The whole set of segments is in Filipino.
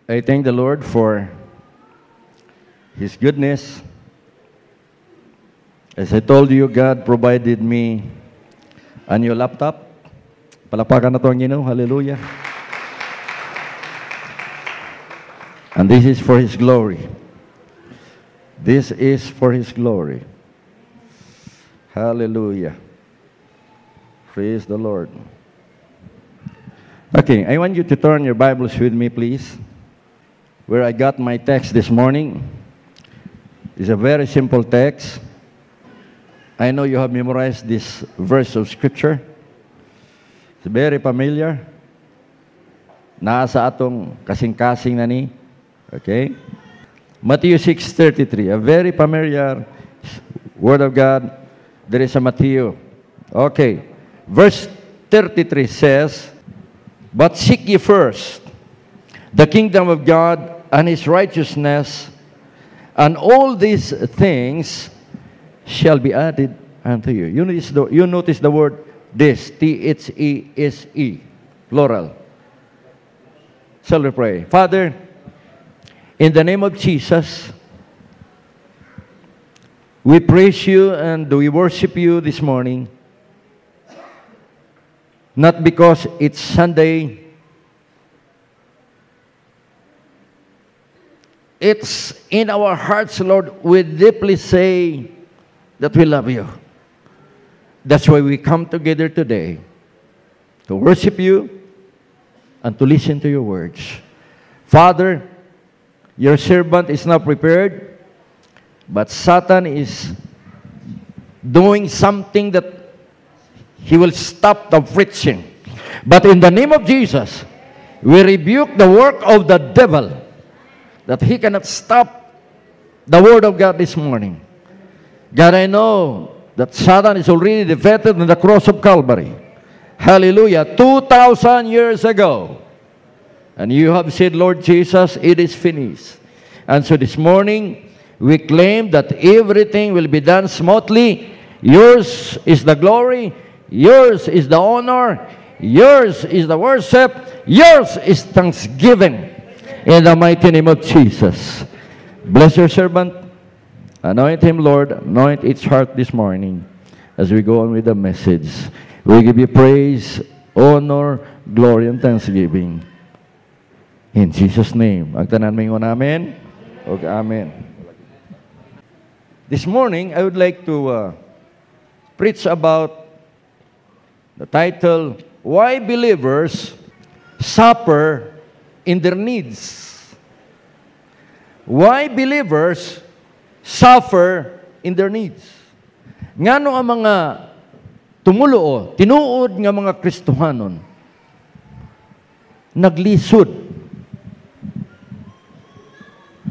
I thank the Lord for His goodness. As I told you, God provided me a new laptop. Palakpakan na ito ang Ginoo. Hallelujah. And this is for His glory. This is for His glory. Hallelujah. Praise the Lord. Okay, I want you to turn your Bibles with me, please. Where I got my text this morning is a very simple text. I know you have memorized this verse of Scripture. It's very familiar. Nasa atong kasing-kasing na ni. Okay? Matthew 6:33, a very familiar Word of God. There is a Matthew. Okay. Verse 33 says, "But seek ye first the kingdom of God and His righteousness, and all these things shall be added unto you." You notice the word this, T-H-E-S-E, plural. Shall we pray? Father, in the name of Jesus, we praise you and we worship you this morning. Not because it's Sunday. It's in our hearts, Lord, we deeply say that we love you. That's why we come together today to worship you and to listen to your words. Father, your servant is now prepared, but Satan is doing something that he will stop the preaching. But in the name of Jesus, we rebuke the work of the devil, that he cannot stop the word of God this morning. God, I know that Satan is already defeated on the cross of Calvary. Hallelujah. 2,000 years ago. And you have said, Lord Jesus, it is finished. And so this morning, we claim that everything will be done smoothly. Yours is the glory. Yours is the honor. Yours is the worship. Yours is thanksgiving. In the mighty name of Jesus. Bless your servant. Anoint him, Lord. Anoint its heart this morning as we go on with the message. We give you praise, honor, glory, and thanksgiving. In Jesus' name. Agtanan mo yung amen. Okay, amen. This morning, I would like to preach about the title, Why Believers Suffer in Their Needs. Why believers suffer in their needs. Ngano ang mga tumuluo, tinuod nga mga Kristohanon, naglisod.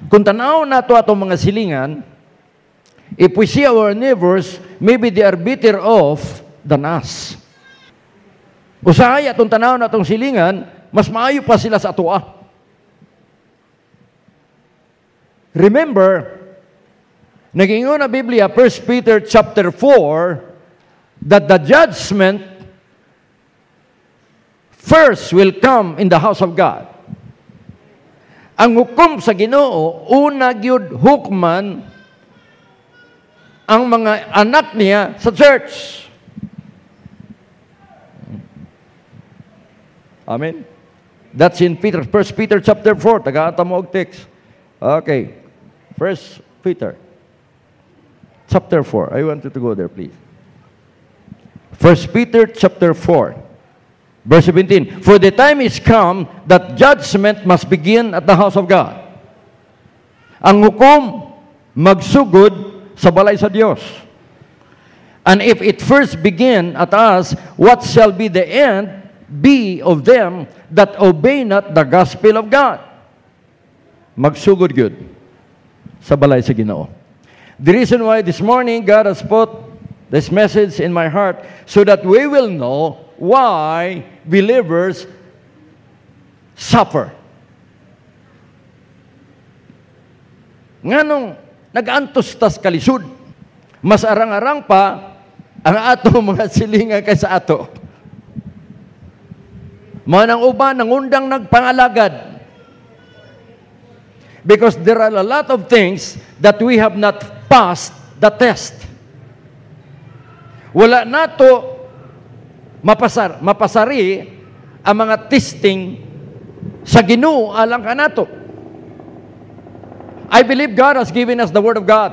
Kung tanaw nato atong mga silingan, if we see our neighbors, maybe they are better off than us. Usahay atong tanaw na atong silingan, mas maayo pa sila sa atua. Remember, nag-ingon na Biblia, 1 Peter chapter 4, that the judgment first will come in the house of God. Ang hukom sa Ginoo, una gyud hukman ang mga anak niya sa church. Amen. That's in 1 Peter chapter 4. Taga-ata mo og text. Okay. 1 Peter chapter 4. I want you to go there, please. 1 Peter chapter 4. Verse 17. For the time is come that judgment must begin at the house of God. Ang hukom magsugod sa balay sa Dios. And if it first begin at us, what shall be the end be of them that obey not the gospel of God? Magsugod gyud sa balay sa Ginoo. The reason why this morning God has put this message in my heart so that we will know why believers suffer. Nganong nag-antos tas kalisod, mas arang-arang pa ang ato mga silingan kaysa ato. Manang uban, nangundang nagpangalagad. Because there are a lot of things that we have not passed the test. Wala na to mapasari ang mga testing sa Ginoo alang kanato. I believe God has given us the Word of God.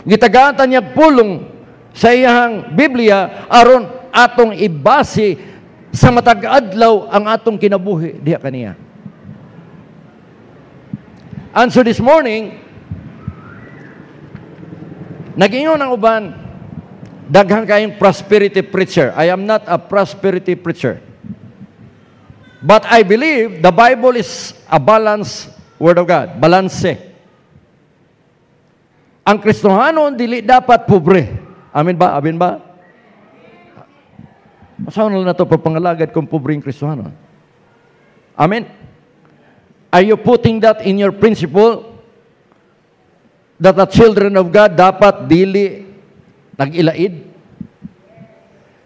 Gitagaan niya pulong sa iyang Biblia aron atong ibase sa matag adlaw ang atong kinabuhi diha kaniya. And so this morning, nag-ingon ang uban, daghang kayong prosperity preacher. I am not a prosperity preacher. But I believe the Bible is a balanced Word of God. Balanse. Ang Kristohanon dili dapat pobre. Amen ba? Amen ba? Masaon na ito papangalagad kung pobre yung Kristohanon? Amen? Are you putting that in your principle? That the children of God dapat dili nag-ilaid?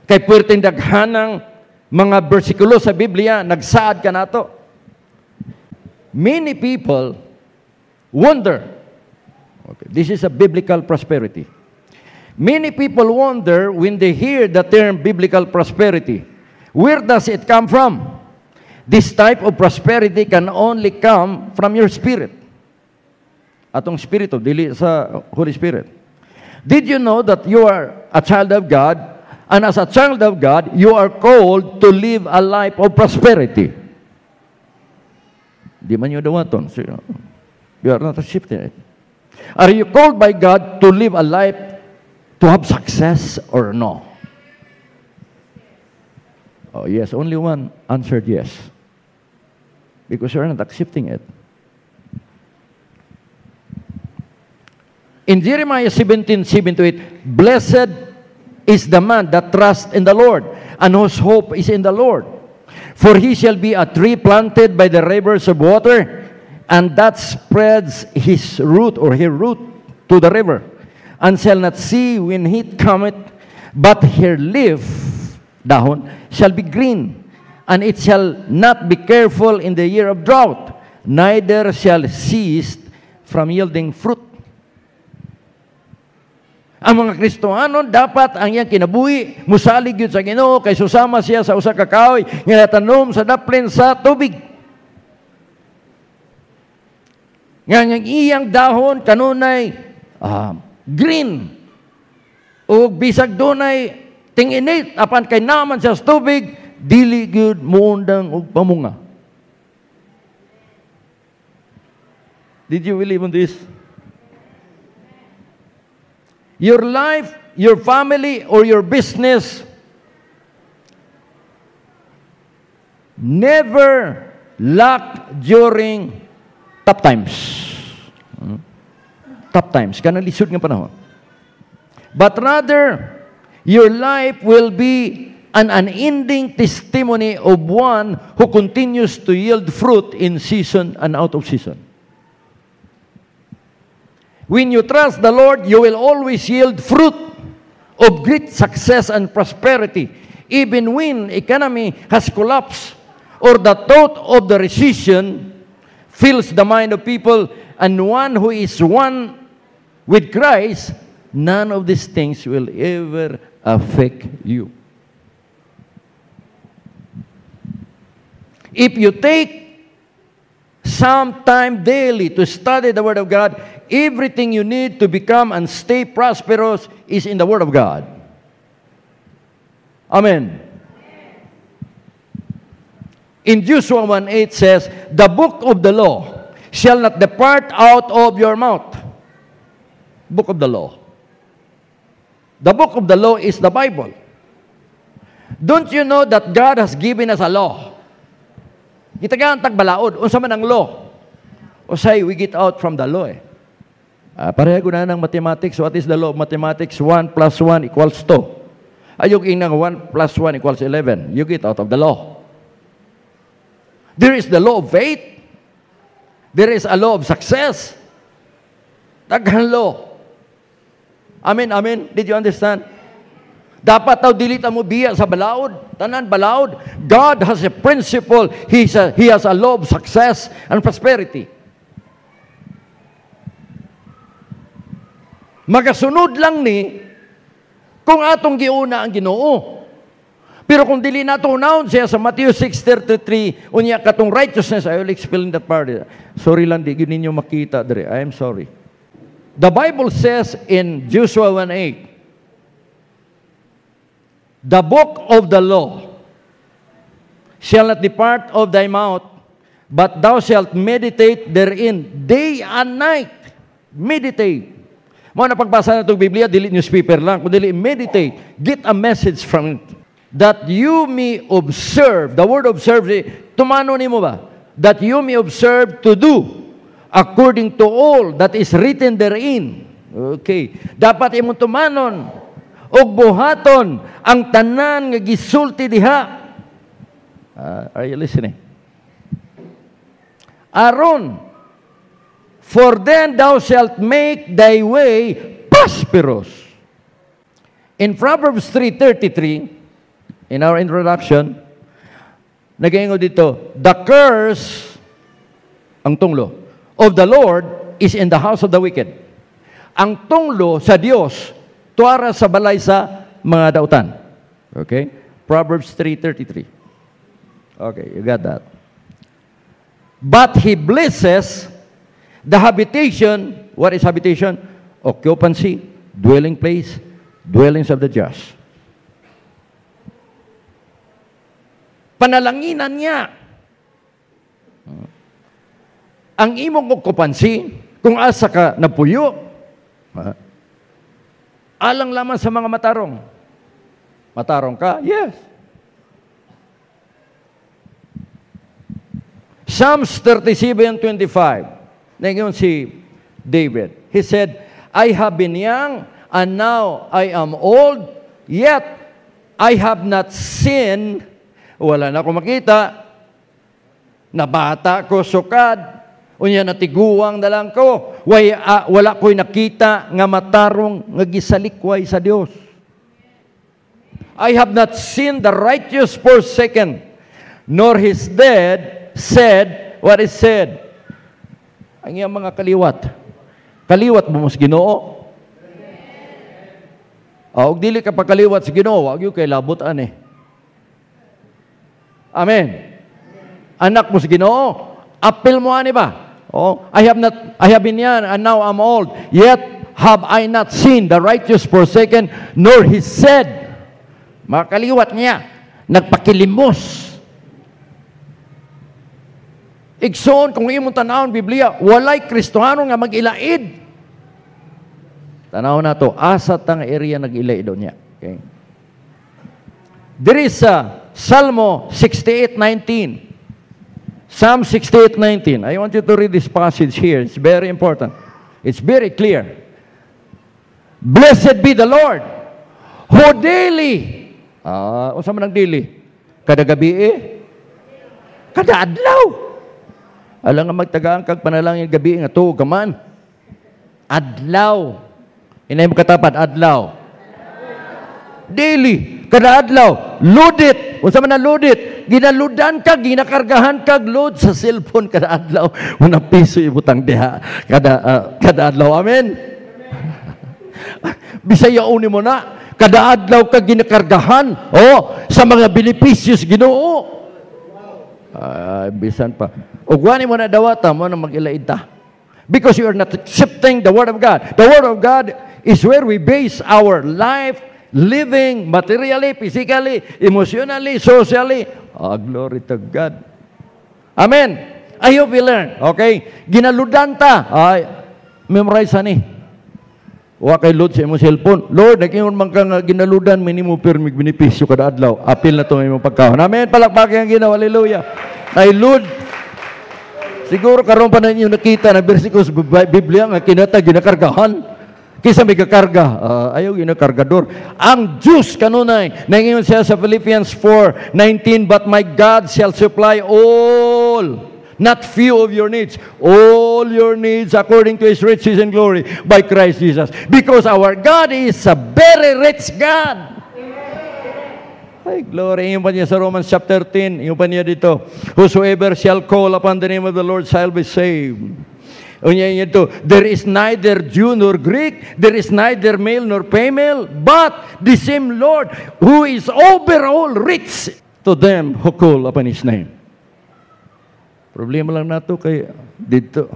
Kay puwerteng daghanang mga bersikulo sa Biblia, nagsaad ka na to. Many people wonder, okay, this is a biblical prosperity. Many people wonder when they hear the term biblical prosperity, where does it come from? This type of prosperity can only come from your spirit. Atong spirito, dili sa Holy Spirit. Did you know that you are a child of God, and as a child of God, you are called to live a life of prosperity? Di man yun dawaton. You are not shifting it. Are you called by God to live a life to have success or no? Oh yes, only one answered yes. Because you're not accepting it. In Jeremiah 17:7-8, blessed is the man that trusts in the Lord, and whose hope is in the Lord. For he shall be a tree planted by the rivers of water, and that spreads his root or her root to the river, and shall not see when heat cometh, but her leaf, dahon, shall be green, and it shall not be careful in the year of drought, neither shall cease from yielding fruit. Ang mga Kristohanon dapat ang iyang kinabuhi musalig yun sa Ginoo kay susama siya sa usa ka kahoy nga natanom sa daplin sa tubig. Nga iyang dahon kanunay green o bisag dunay tinginit apan kay naman siya sa tubig dili gyud muundang og pamunga. Did you believe in this? Your life, your family, or your business never lack during tough times. Tough times. Kanang lisod nga panahon. But rather, your life will be an unending testimony of one who continues to yield fruit in season and out of season. When you trust the Lord, you will always yield fruit of great success and prosperity, even when economy has collapsed or the thought of the recession fills the mind of people, and one who is one with Christ, none of these things will ever affect you. If you take some time daily to study the Word of God, everything you need to become and stay prosperous is in the Word of God. Amen. In Joshua 1:8 says, the book of the law shall not depart out of your mouth. Book of the law. The book of the law is the Bible. Don't you know that God has given us a law? Gitagaan tagbalaod, unsa man ang law? O say, we get out from the law eh. Pareha ko na ng mathematics. What is the law of mathematics? 1 plus 1 equals 2. Ayog inang 1 plus 1 equals 11. You get out of the law. There is the law of faith. There is a law of success. Daghan law. Amen, amen. Did you understand? Dapat daw dilita mo biya sa balaod. Tanan balaod. God has a principle. He has a law of success and prosperity. Magasunod lang ni kung atong giuna ang Ginoo. Pero kung dili nato unahon siya sa Matthew 6:33, unya katong righteousness, I will explain that part. Sorry lang, di ninyo makita dire. I am sorry. The Bible says in Joshua 1:8, the book of the law shall not depart of thy mouth, but thou shalt meditate therein day and night. Meditate. Mo na pagbasa na itong Biblia, dili newspaper lang, kundi meditate. Get a message from it. That you may observe. The word observe, tumano nimo ba? That you may observe to do according to all that is written therein. Okay. Dapat imong tumanon og buhaton ang tanan nga gisulti diha. Are you listening? Aron, for then thou shalt make thy way prosperous. In Proverbs 3:33, in our introduction, nag-iingon dito, the curse, ang tunglo, of the Lord is in the house of the wicked. Ang tunglo sa Dios, tuara sa balay sa mga dautan. Okay? Proverbs 3:33. Okay, you got that. But He blesses the habitation. What is habitation? Occupancy, dwelling place, dwellings of the just. Panalanginan niya ang imong occupancy kung asa ka napuyo, alang lamang sa mga matarong. Matarong ka? Yes. Psalms 37:25. Ngayon si David. He said, I have been young and now I am old, yet I have not sinned. Wala na ako makita. Nabata ko sukad. Unya natiguang na lang ko. Wala ko'y nakita nga matarong nga gisalikway sa Dios. I have not seen the righteous forsaken, nor his dead said what is said. Ang iyang mga kaliwat. Kaliwat mo mas Ginoo. Og dili ka pagkaliwat sa Ginoo, wag yung kay labutan eh. Amen. Anak mo sa Ginoo, apil mo ani ba? Oh, I have been young and now I'm old, yet have I not seen the righteous forsaken, nor his seed. Mga kaliwat niya, nagpakilimos. Igsoon, kung imong tanawon Biblia, walay Kristohano nga mag-ilaid. Tanaw na to, asa tang area nag-ilaid doon niya. Okay. There is Salmo 68:19. Psalm 68:19. I want you to read this passage here. It's very important. It's very clear. Blessed be the Lord, who daily, unsa man ang daily? Kada gabi kada adlaw. Alang nga magtagaan kag panalangin gabi nga tuog ka man. Adlaw. Inay mo katapat, adlaw. Daily, kada adlaw, ludit. Unsa man ang ludit? Ginaludan kag, ginakargahan kag load sa cellphone kada adlaw. Unang piso ibutang diha kada adlaw. Amen. Bisaya uni mo na, kada adlaw kag ginakargahan sa mga beneficios Ginoo. Bisan pa. Ugwani mo na dawata mo na mag-ilaid ta. Because you are not accepting the Word of God. The Word of God is where we base our life, living, materially, physically, emotionally, socially. Glory to God. Amen. I hope you learn. Okay? Ginaludan ta. Memorize ani. Wa kay load sa imong cellphone. Lord, nag-ingon man ka nga ginaludan, minimo permig benepisyo kada adlaw. Apil na to imong pagkaon. Amen. Palakpakan ang Ginoo. Hallelujah. Ay load. Siguro karon pa ninyo nakita na bersikulo sa Biblia nga kinata ginakargahan. Kisa may kakarga, ayaw ginakargador. Ang Diyos kanunay, nangingon siya sa Philippians 4:19, but my God shall supply all, not few of your needs, all your needs according to His riches and glory by Christ Jesus. Because our God is a very rich God. Ay, glory. Yung pa niya sa Romans chapter 10, yung pa niya dito, whosoever shall call upon the name of the Lord shall be saved. Unya ito, there is neither Jew nor Greek, there is neither male nor female, but the same Lord who is over all rich to them who call upon His name. Problema lang nato kay dito.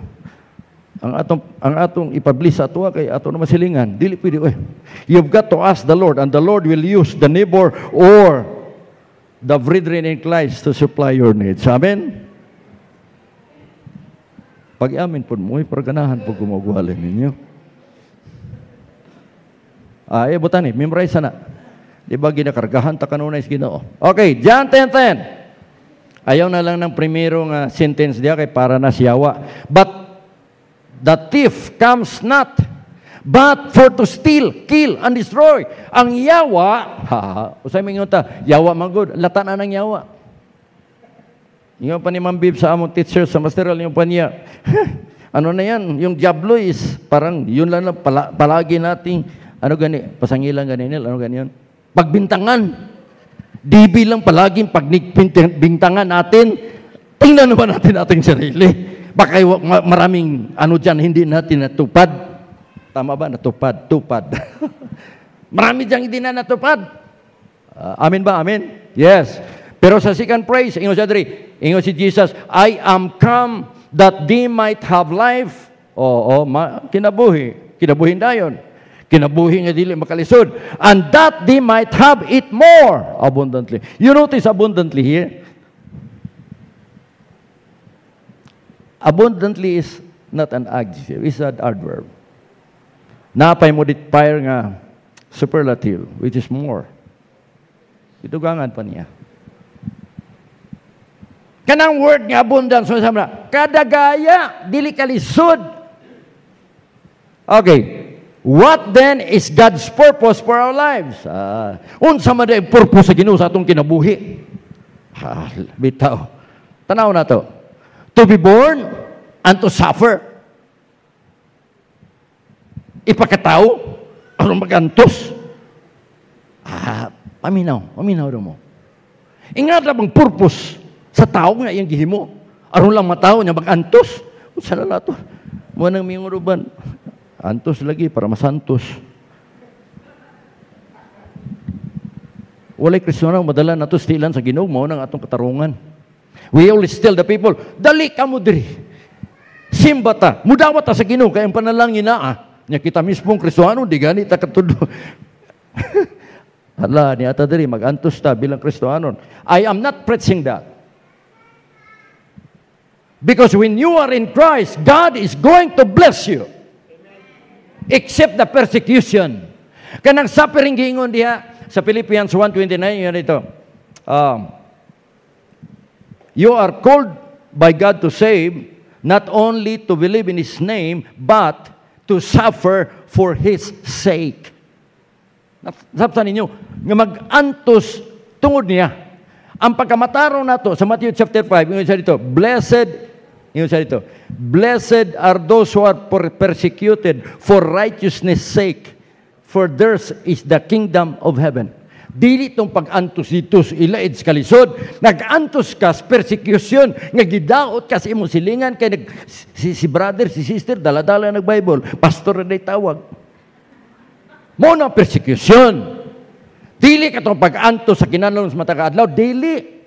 Ang atong ipublish ato kay ato na masilingan. Dili pwede. You've got to ask the Lord, and the Lord will use the neighbor or the brethren in Christ to supply your needs. Amen? Pag-amin po mo, parganahan po gumagawa ninyo. Butan memorize na. Di ba ginakargahan ta kanunay sa Ginoo? Okay, John 10:10. Ayaw na lang ng primerong sentence diya kay para na siyawa. But the thief comes not but for to steal, kill, and destroy. Ang yawa, usay mingon ta, yawa magud, lata na ng yawa. Yung pa ni Ma'am Bib sa among teacher sa masteral, yung pa niya, ano na yan, yung diablo is parang yun lang palagi nating, ano gani, pasangilan gani nil, ano gani yun? Pagbintangan. DB lang palaging pagbintangan natin, tingnan naman natin ating sarili. Baka maraming ano dyan, hindi natin natupad. Tama ba? Natupad. Tupad. Marami dyan hindi na natupad. Amen ba? Amen? Yes. Pero sa second praise, ingo si Jesus, I am come that they might have life. Kinabuhi. Kinabuhin dayon. Kinabuhi nga dili makalisod. And that they might have it more abundantly. You notice abundantly here? Abundantly is not an adjective. It's an adverb. Napay modifier nga superlative, which is more. Itugangan pa niya. Kanang word nga abundance, kadagaya, dili kalisod. Okay. What then is God's purpose for our lives? Unsa man day purpose sa Ginoo sa atong kinabuhi? Bitaw. Tanaw na to. To be born and to suffer. Ipakatao, aron magantos. Paminaw mo. Ingat na bang purpose sa tao nga iyang gihimo? Aron lang matao niya magantos. Unsa na to? Mo nang minguruban. Antos lagi para masantos. Walay Kristiyano madala nato stilan sa Ginoo mao nang atong katarungan. We always tell the people, dali ka mo diri. Simba ta, mudawat ta sa Ginoo kay ang panalangin naa. Nya kita mismong Kristiyano di gani ta katudo. Hala ni ata diri magantos ta bilang Kristiyano. I am not preaching that. Because when you are in Christ, God is going to bless you. Except the persecution. Kanang suffering giingon diha sa Philippians 1:29 yun ito. You are called by God to save, not only to believe in His name, but to suffer for His sake. Sabta ninyo, nga mag-antos tungod niya. Ang pagkamatarong nato sa Matthew chapter 5, yung isa dito, Blessed are those who are persecuted for righteousness' sake, for theirs is the kingdom of heaven. Dili tong pag-antos dito ilaid sa kalisod, nag-antos ka sa persecution, nga gidaot ka sa imong silingan, kay si brother, si sister, dala-dala nag-Bible, pastor na tawag. Mo na persecution. Dili ka tong pag-antos sa kinahanglan sa matag adlaw, dili.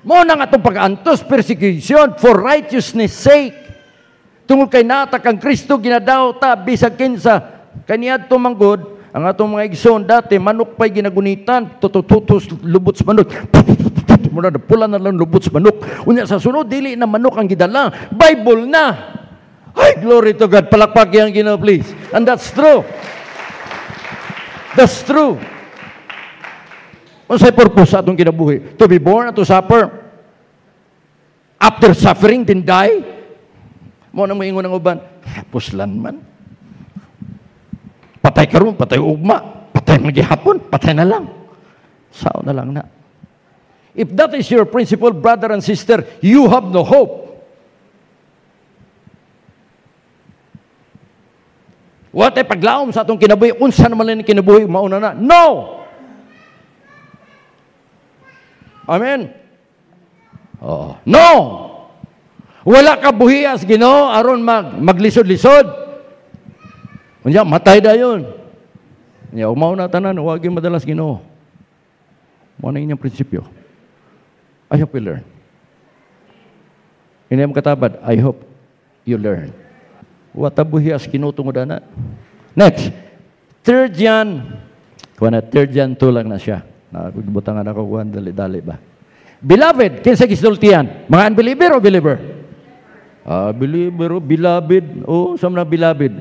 Mo na nga itong pag-antos, persecution for righteousness sake. Tungkol kay nata kang Kristo, ginadaw ta, bisag kinsa, kaniad tumanggod, ang atong mga igsoon dati, manok pa'y ginagunitan, tututus, lubot sa manok, muna na pula na lang lubot sa manok. Unya sa sunod, dili na manok ang gidala, Bible na. Ay, glory to God, palakpak yung Ginoo, please. And that's true. That's true. Ano sa'y purpose sa atong kinabuhi? To be born and to suffer. After suffering, then die. Mo nang maingon ng uban, puslan man. Patay karon, patay ugma, patay magihapon, patay na lang. Sao na lang na. If that is your principle, brother and sister, you have no hope. What ay paglaom sa atong kinabuhi, unsa naman lang kinabuhi, mauna na. No! Amen? No! Wala ka buhias, Ginoo, aron maglisod-lisod. Unya, matay dayon. Unya, umaw na tanan, huwag yung madalas, Ginoo. Muna inyong prinsipyo. I hope you learn. Hindi mo katabad, I hope you learn. Wata buhias, kinutungod na. Next, 3 John. Kuha na, 3 John 2 lang na siya. Nakabutangan ako, kuha, dali-dali ba? Beloved, kinsa gisultian? Mga unbeliever o believer? Believer o beloved. Sama na beloved.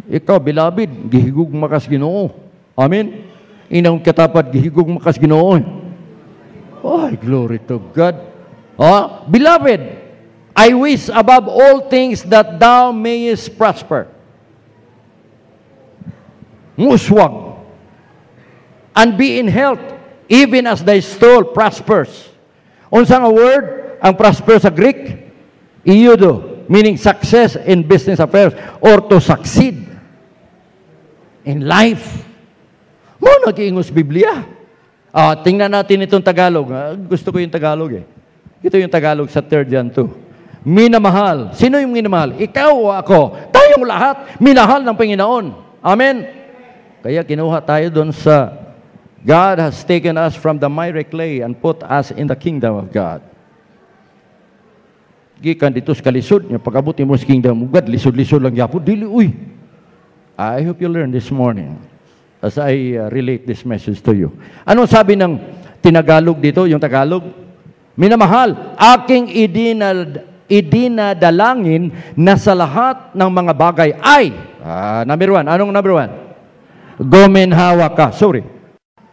Ikaw, beloved, gihigog makas Ginoo. Amen? Inang katapat, gihigog makas Ginoo. Ay, glory to God. Beloved, I wish above all things that thou mayest prosper. Muswag. And be in health, even as thy soul prospers. Unsa nga word ang prosper sa Greek? Iudo, meaning success in business affairs or to succeed in life. Mo nag-iingos Biblia. Tingnan natin itong Tagalog. Gusto ko yung Tagalog eh. Ito yung Tagalog sa 3 John 2. Minamahal. Sino yung minamahal? Ikaw o ako. Tayong lahat, minahal ng Panginoon. Amen? Kaya kinuha tayo doon sa God has taken us from the miry clay and put us in the kingdom of God. Gikan dito sa kalisod, yung pag-abuti mo sa kingdom of God, lisod-lisod lang yapon. Dili, uy. I hope you learn this morning as I relate this message to you. Anong sabi ng tinagalog dito, yung Tagalog? Minamahal, aking idinadalangin na sa lahat ng mga bagay ay, number 1, anong number 1? Guminhawa ka. Sorry.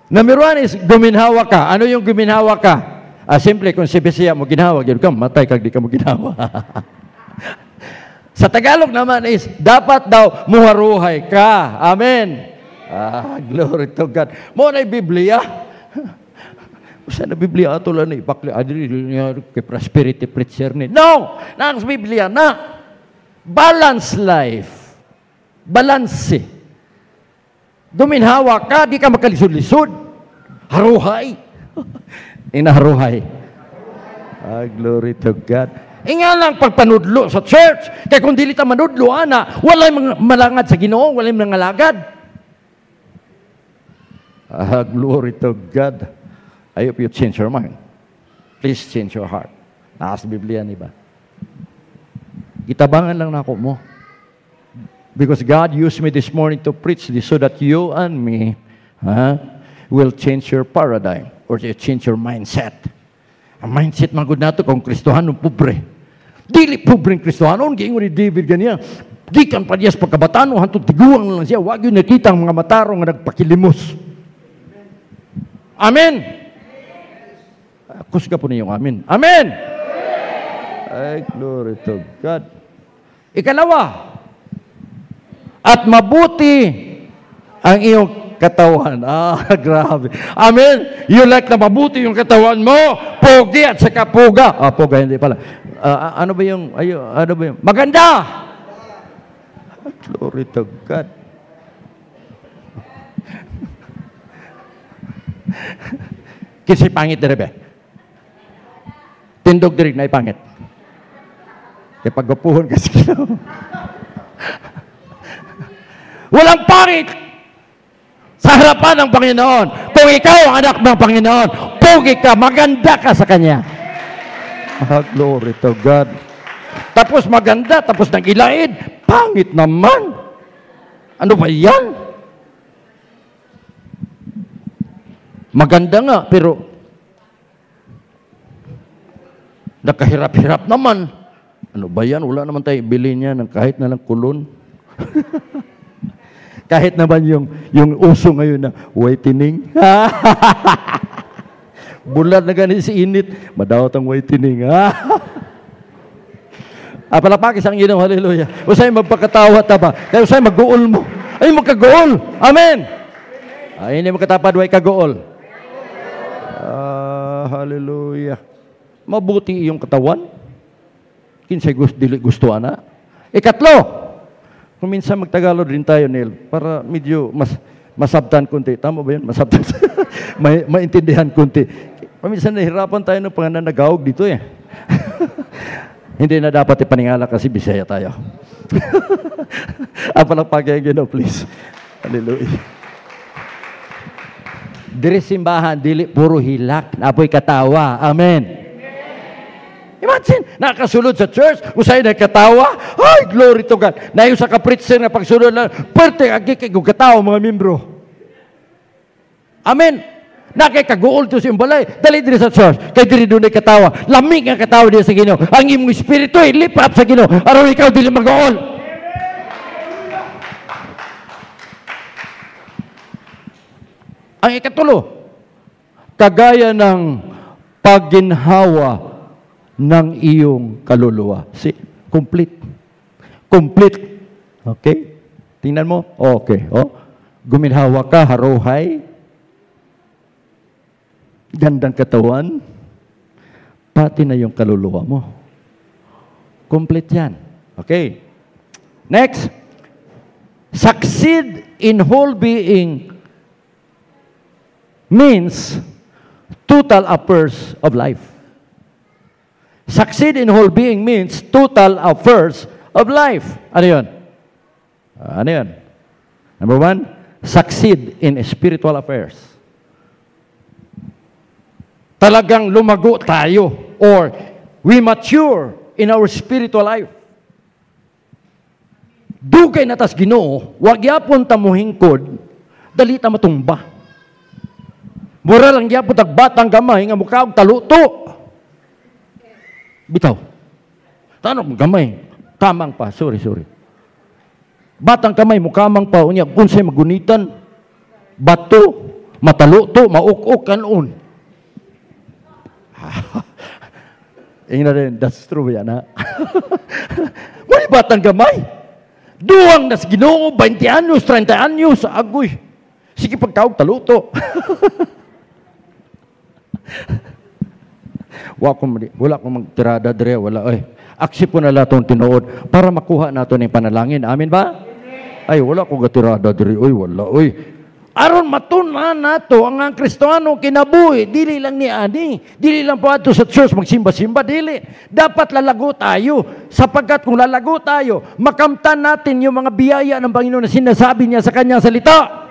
Number 1 is guminhawa ka. Ano yung guminhawa ka? Simple, kung si Bisaya mo ginhawa, ka, matay kag di ka mo ginhawa. Sa Tagalog naman is, dapat daw muharuhay ka. Amen. Glory to God. Mo na Biblia. Sa na Biblia ato lang ni bakli adri kay prosperity preacher ni. No, nang Biblia na balance life. Balance. Duminhawa ka, di ka makalisod-lisod. Haruhay. Inaharuhay. Glory to God. Nga lang pagpanudlo sa church. Kaya kung dili ta manudlo, walay mga malangad sa Ginoo, walay mga lagad. Glory to God. I hope you change your mind. Please change your heart. Nakas Biblia ni ba? Itabangan lang na ako mo. Because God used me this morning to preach this so that you and me will change your paradigm or change your mindset. Ang mindset magod nato kung Kristohanon pobre. Dili pobreng Kristohanon, giingon ni David ganyan. Di kan pa diyas pagkabatano, hantong tiguang lang siya. Wag yun nakita ang mga matarong nga nagpakilimos. Amen! Kusga po niyo amen. Amen! Ay, glory to God. Ikalawa, at mabuti ang iyong katawan. Grabe. Amen. You like na mabuti yung katawan mo, pogi at saka puga. Puga, hindi pala. Ano ba yung, maganda! Glory to God. Kasi pangit na rin. Tindog dirig na ipangit. Kaya paggapuhon kasi walang pangit sa harapan ng Panginoon. Kung ikaw ang anak ng Panginoon, pogi ka, maganda ka sa Kanya. Glory to God. Tapos maganda, tapos nag-ilaid, pangit naman. Ano ba yan? Maganda nga, pero nakahirap-hirap naman. Ano ba yan? Wala naman tayo bilhin niya ng kahit na lang kulon. Kahit naman yung uso ngayon na whitening. Bulat na ganin si init. Madawat ang whitening. Palapakis ang ginong, hallelujah. Usay magpakatawa taba. Kaya usay mag-guol mo. Ay, magka-guol. Amen. Hindi mo katapad, way ka-guol. Hallelujah. Mabuti iyong katawan. Kinsay gusto ana. Ikatlo, kung minsan magtagalog rin tayo, Neil, para medyo masabtan kunti. Tama ba yun? Masabtan. maintindihan kunti. Minsan nahirapan tayo ng panganan nagawag dito eh. Hindi na dapat ipaningala kasi Bisaya tayo. Ang palakpakan ng Ginoo, please. Hallelujah. Diri simbahan, dili puro hilak, napoy katawa. Amen. Imagine, nakasulod sa church, usay na katawa, ay, glory to God. Nayo sa kapritser na pagsulod lang, pwerte, agi kay katawa mga membro. Amen. Nakikaguol to sa balay, dali diri sa church, kay diri doon ay katawa. Lamig ang katawa diri sa Ginoo. Ang imong espiritu ay lift up sa Ginoo. Aron ikaw dili mag-uol. Ang ikatulo, kagaya ng pagginhawa ng iyong kaluluwa. See, complete. Complete. Okay? Tingnan mo? Okay. Oh. Guminhawa ka, haruhay, gandang katawan, pati na yung kaluluwa mo. Complete yan. Okay. Next. Succeed in whole being means total affairs of life. Succeed in whole being means total affairs of life. Ano yun? Ano yun? Number one, succeed in spiritual affairs. Talagang lumago tayo or we mature in our spiritual life. Dugay na tas Ginoo, wag yapon ta mo hingkod, dali ta matumba. Mura lang yapon tag batang gamay nga mukha og taluto. Bitaw. Tanong gamay, kamang pa, sorry. Batang kamay mo kamang pa unya unsay magunitan, bato, mataluto, mauk-uk kanon. Ingna rin, that's true yan ha. May batang gamay. Duwang nas Ginoo 20 anyos, 30 anyos, agoy. Sige pagkaog taluto. Wala akong magtirada dire, wala. Aksip po na lahat itong tinuod para makuha nato ng panalangin. Amin ba? Ay, wala akong gatirada dire. Wala. Aron matunan nato ang Kristiyano kinabuhi, dili lang ni ani, dili lang po ato sa church magsimba-simba, dili. Dapat lalago tayo, sapagkat kung lalago tayo, makamtan natin yung mga biyaya ng Panginoon na sinasabi niya sa kanyang salita.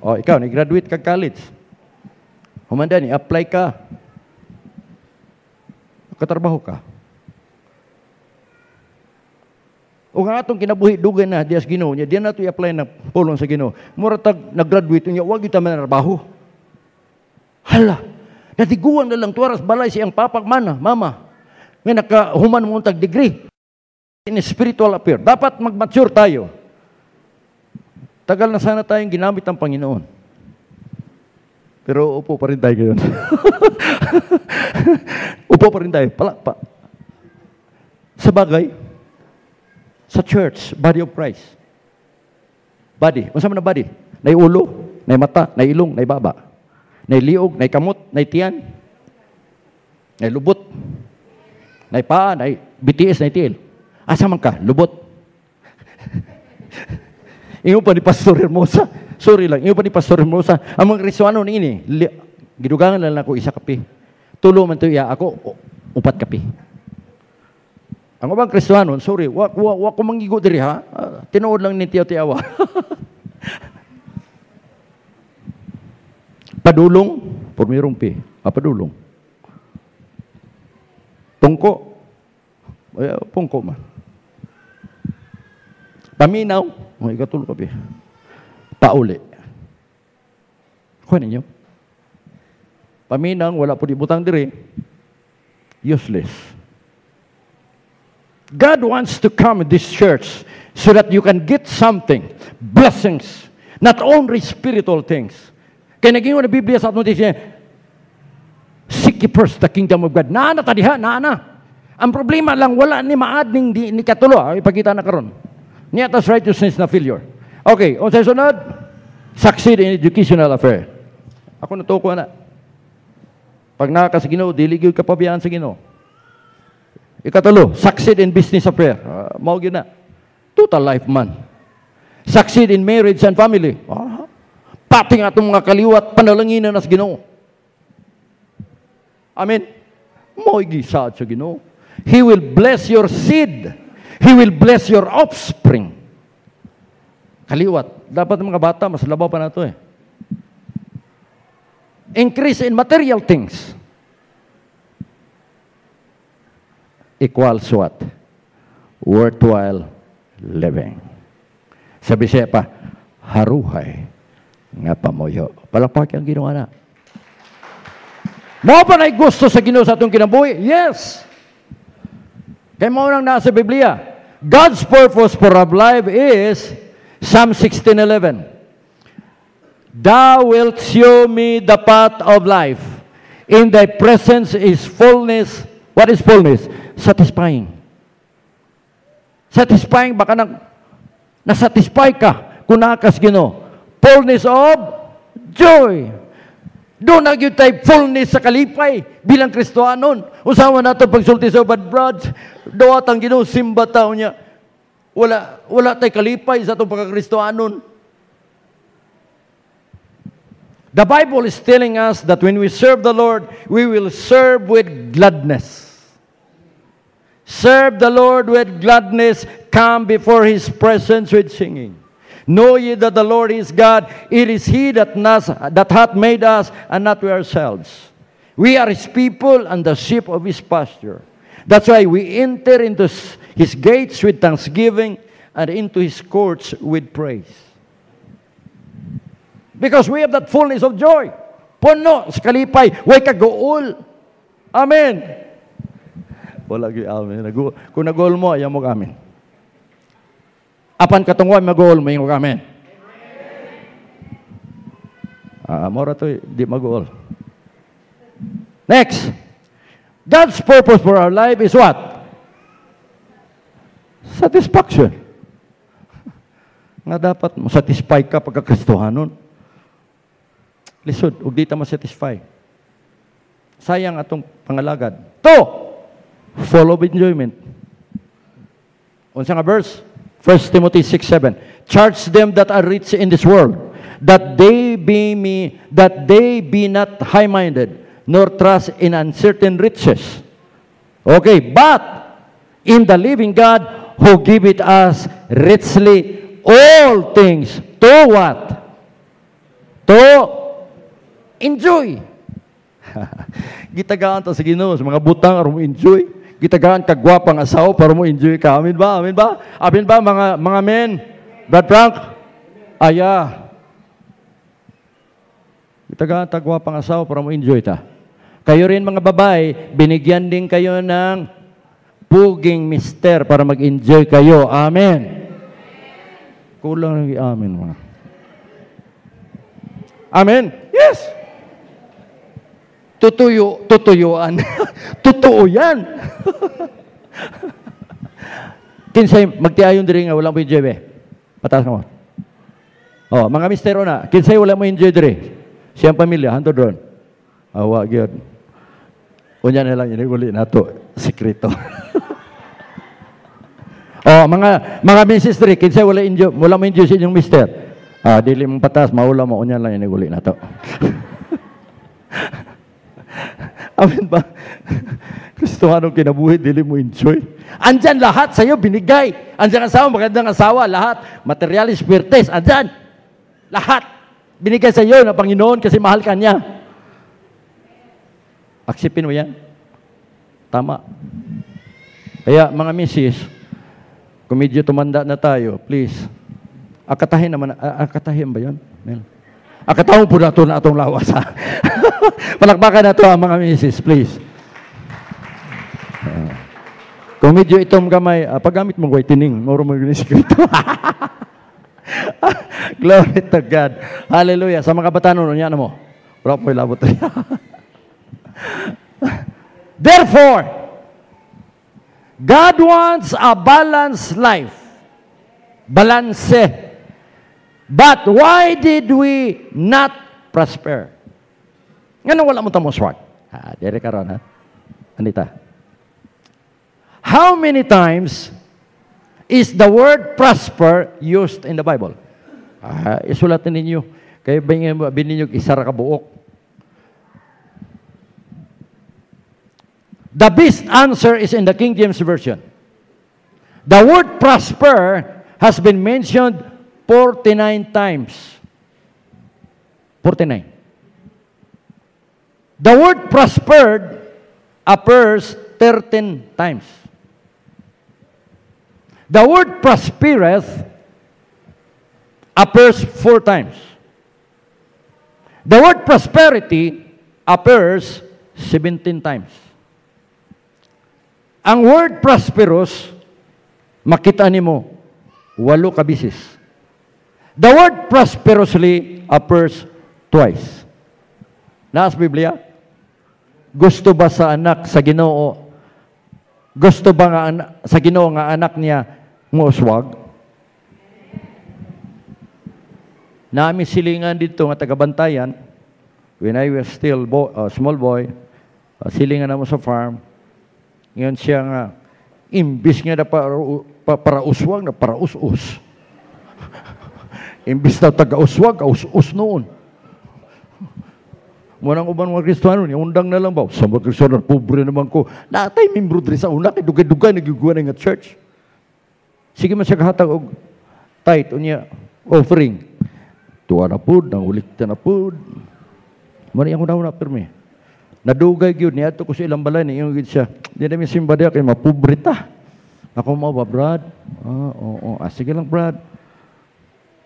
Ikaw, nag-graduate ka college. Humanda ni, apply ka. Katrabaho ka. O nga atong kinabuhi dugan na dias Ginoo niya, diyan nato i-apply na pulong sa Ginoo. Mura tag nag-graduate niya, wag kita man trabaho. Hala, natiguan na lang tuwaras balay siyang papak mana, mama. Nga nakahuman mo tag degree in spiritual affair. Dapat mag-mature tayo. Tagal na sana tayong ginamit ng Panginoon. Pero upo pa rin tayo ngayon. Upo pa rin tayo. Palakpa. Sa bagay, sa church, body of Christ. Body. Masama na body? Nay ulo, nay mata, nay ilong, nay baba. Nay liog, nay kamot, nay tiyan. Nay lubot. Nay paa, nay BTS, nay tiil. Asa man ka? Lubot. Ingo pa ni Pastor Hermosa. Sorry lang. Ingo pa ni Pastor Hermosa. Ang mga Kristiyanon ini, gidugangan lang ako isa kape. Tulo man to iya ako, upat kape. Ang ubang Kristiyanon, sorry, wak ko manggigo diri ha. Tinuod lang ni tiyaw-tiyawa. Padulong, pormirong pi. Padulong. Tungko. Pungko man. Paminaw, ikatulo ka pi. Pauli. Kuha ninyo. Paminang, wala po di butang diri. Useless. God wants to come in this church so that you can get something, blessings, not only spiritual things. Kaya naging na Biblia sa atin siya, seek ye first the kingdom of God. Naana tadiha, naana. Ang problema lang, wala ni maadning ni katulo. Ipakita na karon. Niya tas righteousness na failure. Okay, o sa sunod, succeed in educational affair. Ako natuko na. Pag nakaka sa Ginoo, diligid ka pabiyaan sa Ginoo. Ikatulo, succeed in business affair. Mao gyud na. Total life man. Succeed in marriage and family. Pati nga itong mga kaliwat, panalanginan na sa Ginoo. Amen. Mo igisad sa Ginoo. He will bless your seed. He will bless your offspring. Kaliwat. Dapat mga bata, mas labaw pa na ito eh. Increase in material things equals what? Worthwhile living. Sabi siya pa, haruhay nga pamoyo. Palapaki ang ginawa na. Mo pa na'y gusto sa Ginoo sa atong kinabuhi? Yes! Kaya mo nang nasa Biblia. God's purpose for our life is Psalm 16:11. Thou wilt show me the path of life. In thy presence is fullness. What is fullness? Satisfying. Satisfying, baka nasatisfy ka kung nakas Ginoo. Fullness of joy. Doon na yun tayo fullness sa kalipay bilang Kristohanon. Usawa natin pagsulti sa bad brods. Dawat ang Ginoo, simba tao niya. Wala tayo kalipay sa itong pagkakristohanon. The Bible is telling us that when we serve the Lord, we will serve with gladness. Serve the Lord with gladness. Come before His presence with singing. Know ye that the Lord is God. It is He that hath made us, and not we ourselves. We are His people and the sheep of His pasture. That's why we enter into His gates with thanksgiving and into His courts with praise. Because we have that fullness of joy. Puno sa kalipay. Way kagool. Amen. Wala gi amen. Kung nag-goal mo, ayaw mo amen. Apan katungwa, mag-goal mo yung amen. Mora to, di mag-goal. Next. God's purpose for our life is what? Satisfaction. Nga dapat satisfy ka pagkakristohanon. Lisod, huwag di ta masatisfy. Sayang atong pangalagad. Full of enjoyment. Unsa nga verse? 1 Timothy 6:7. Charge them that are rich in this world, that they be not high-minded, nor trust in uncertain riches. Okay, but in the living God who giveth us richly all things. To what? To enjoy. Gitagaan ta sa Ginoo sa mga butang aron mo enjoy. Gitagaan kagwapang asawa para mo enjoy ka. Amen ba? Amen ba? Amen ba mga men? Brad Frank? Aya. Gitagaan kagwapang asawa para mo enjoy ta. Kayo rin mga babae, binigyan din kayo ng puging mister para mag-enjoy kayo. Amen. Kulang ng amen mga. Amen? Yes. Tutuyuan. Totoo yan. Kinsay, magtiayon diri nga, walang mo enjoy be. Pataas mo. Mga mistero na, kinsay wala mo enjoy diri. Siyang pamilya, hanto doon. Awa, gyud. Unya na lang, iniguli na to. Sekreto. Mga misis diri, kinsay wala mo enjoy sa inyong mister. Dili mong patas, maula mo, unya lang, iniguli na to. Amen ba? Gusto anong kinabuhi, dili mo enjoy. Andyan lahat sa'yo, binigay. Andyan asawa, magandang asawa, lahat. Materialis, spirites, andyan. Lahat. Binigay sa'yo ng Panginoon kasi mahal ka niya. Aksipin mo yan. Tama. Kaya mga misis, kung medyo tumanda na tayo, please, akatahin naman, akatahin ba yun? Akatahon po na ito na itong lawas, ha? Palakbakan na ito, mga misis, please. Kung medyo itong gamay, paggamit mo whitening, moro mo yung sikreto. Glory to God. Hallelujah. Sa mga batanon, yan mo. Wala po yung labot. Therefore, God wants a balanced life. Balance. But why did we not prosper? Nga wala mo tamo swak. Dere ka ron, ha? Anita. How many times is the word prosper used in the Bible? Isulatin ninyo. Kaya bininyo isara ka buok. The best answer is in the King James Version. The word prosper has been mentioned 49 times. 49. The word prospered appears 13 times. The word prospereth appears 4 times. The word prosperity appears 17 times. Ang word prosperous, makita nimo 8 ka bisis. The word prosperously appears twice. Naas Biblia? Gusto ba sa anak sa Ginoo? Gusto ba nga sa Ginoo nga anak niya muuswag? Nami silingan dito nga tagabantayan when I was still small boy, silingan na mo sa farm. Ngayon siya nga imbis nga na para uswag na para us-us. Imbis na taga-uswag, us-us noon. Munang uban mga Kristiyano, undang na lang ba? Sa mga Kristiyano, pobre naman ko. Natay membro diri sa una, kay dugay-dugay, nagiguan nga church. Sige man siya kahatag og tithe, unya, offering. Tuwa na po, nangulikta na po. Mani ang una-una, permi. Nadugay yun, niya ito ko sa ilang balay, niya yung siya. Di namin simba diya, kaya mapubrita. Ako mo ba, Brad? Oo. Sige lang, Brad.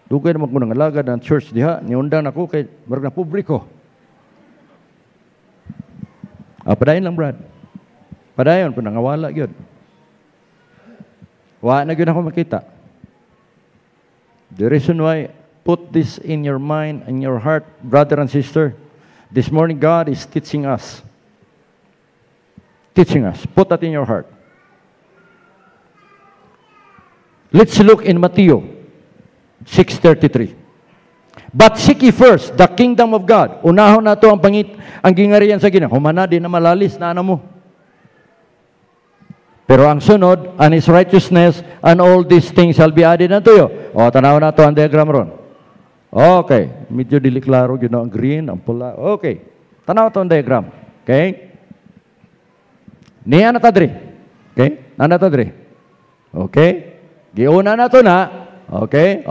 Dugay naman ko nang alagad ng church diha. Niundang ako kay marag na publiko. Padayon lang, Brad. Padayon, panangawala yun. Wa na yun ako makita. The reason why, put this in your mind and your heart, brother and sister. This morning, God is teaching us. Teaching us. Put that in your heart. Let's look in Matthew 6:33. But seek ye first the kingdom of God. Unahon na ito ang gingarian sa Ginoo. Humana din na malalis na mo. Pero ang sunod, and His righteousness, and all these things shall be added unto you. O, tanaw na ito ang diagram ron. Okay. Medyo diliklaro yun ang green, ang pula. Okay. Tanaw ito ang diagram. Okay? Niya na tadri. Okay? Nana tadri. Okay? Giuna na ito na. Okay?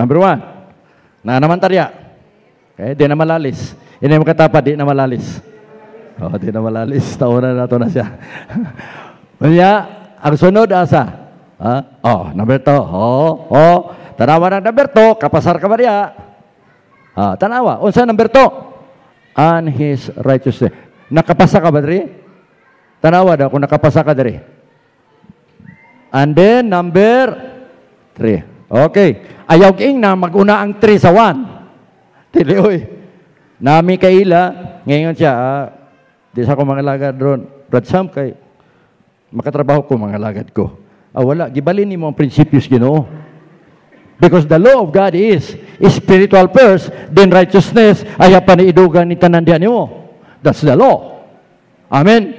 Number 1. Na naman tarya. Okay? Di na malalis. Hindi mo katapa, di na malalis. Di na malalis. Tauna na ito na siya. Kanya, ang sunod asa. Number 2. Tanawa ng number 2, kapasar ka ba niya? Tanawa. Unsa number 2? And His righteousness. Nakapasa ka ba diri? Tanawa daw kung nakapasa ka diri. And then, number 3. Okay. Ayaw king na mag-una ang 3 sa 1. Tili, oy. Nami kaila, ngayon siya, di sa ko mga lagad ron. Brad Sam, kay makatrabaho ko mga lagad ko. Wala. Gibalin ni mo ang prinsipyos Ginoo. Because the law of God is spiritual first, then righteousness, ay paniidugan ni tanandian mo. That's the law. Amen?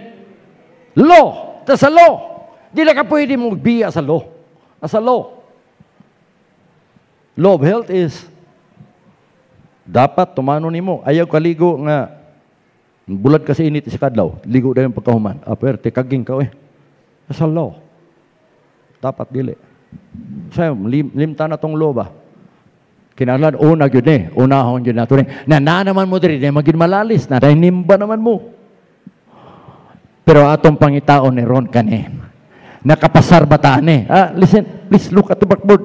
Law. That's a law. Di na ka pwede mong biya sa law. As a law. Law of health is dapat tumano nimo. Ayaw kaligo nga bulat kasi init sa kadlaw. Ligo dayon pagkahuman. Aperte kaging ka That's a law. Dapat dili. Sayo, limta na tong law ba? Kinahanglan una gyud unahon gyud nato na naman mo diri magin malalis na dahil nimba naman mo. Pero atong pangitaon ni ron kani. Nakapasar bata ni. Listen, please look at the blackboard.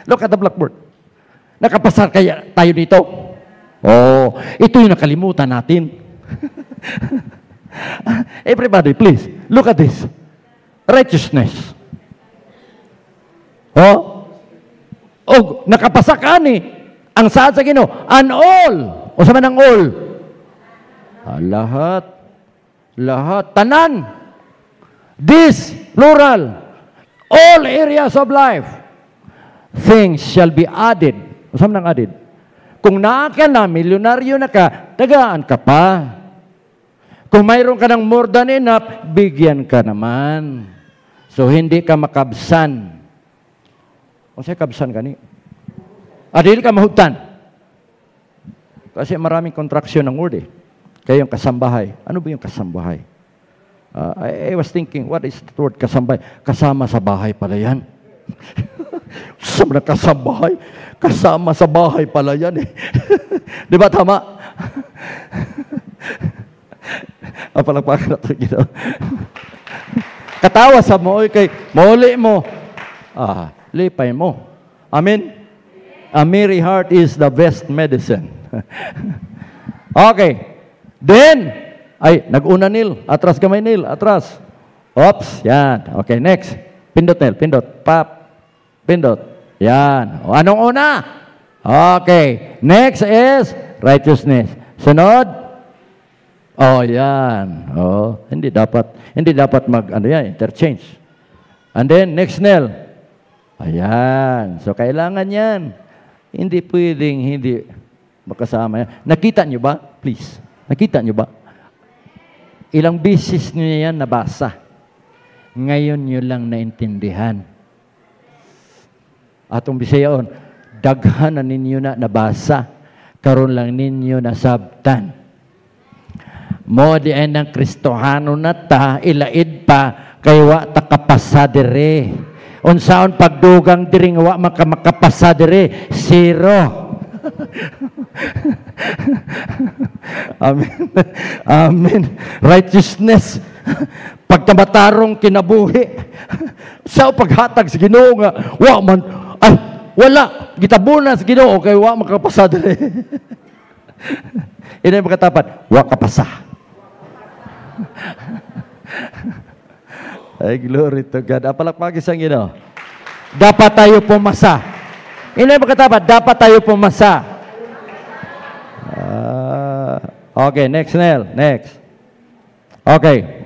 Look at the blackboard. Nakapasar kaya tayo dito? Ito yung nakalimutan natin. Everybody, please, look at this. Righteousness. Nakapasa ka ni. Ang saad sa Ginoo, and all. O sa man ang all? Lahat. Lahat. Tanan. This, plural. All areas of life. Things shall be added. Saan nang added? Kung naa ka na, milyonaryo na ka, tagaan ka pa. Kung mayroon ka ng more than enough, bigyan ka naman. So, hindi ka makabsan. O sa'yo kabsan ka ni? Dili ka mahugtan. Kasi maraming contraction ng word Kaya yung kasambahay. Ano ba yung kasambahay? I was thinking, what is the word kasambahay? Kasama sa bahay pala yan. Sama na kasambahay? Kasama sa bahay pala yan eh. Di ba tama? Palakpakan natin ginawa. Katawa sa mo, kay mauli mo. Lipay mo. Amen? A merry heart is the best medicine. Okay. Then, nag-una nil. Atras kamay nil. Atras. Oops. Yan. Okay, next. Pindot nil. Pindot. Pap. Pindot. Yan. O, anong una? Okay. Next is righteousness. Sunod? Yan. Hindi dapat interchange. And then, next nil. Ayan. So, kailangan yan. Hindi pwedeng hindi makasama yan. Nakita nyo ba? Please. Nakita nyo ba? Ilang beses nyo yan nabasa. Ngayon nyo lang naintindihan. Atong Bisayaon, daghan na ninyo na nabasa. Karon lang ninyo nasabtan. Mo di ay ng Kristohano na ta, ilaid pa, kay wa ta kapasadere. Unsaon pagdugang diring wa makapasadere, zero. Amen. Amen. Righteousness. Pagkamatarong kinabuhi. Sa paghatag sa Ginoo nga, wala. Gitabunan sa Ginoo kay wa makapasadere. Ina makatapat, wa kapasa. Ay, glory to God. Palakpakin sa Ginoo. Dapat tayo pumasa. Ina makatapat, dapat tayo pumasa. Okay, next, Nel. Next. Okay.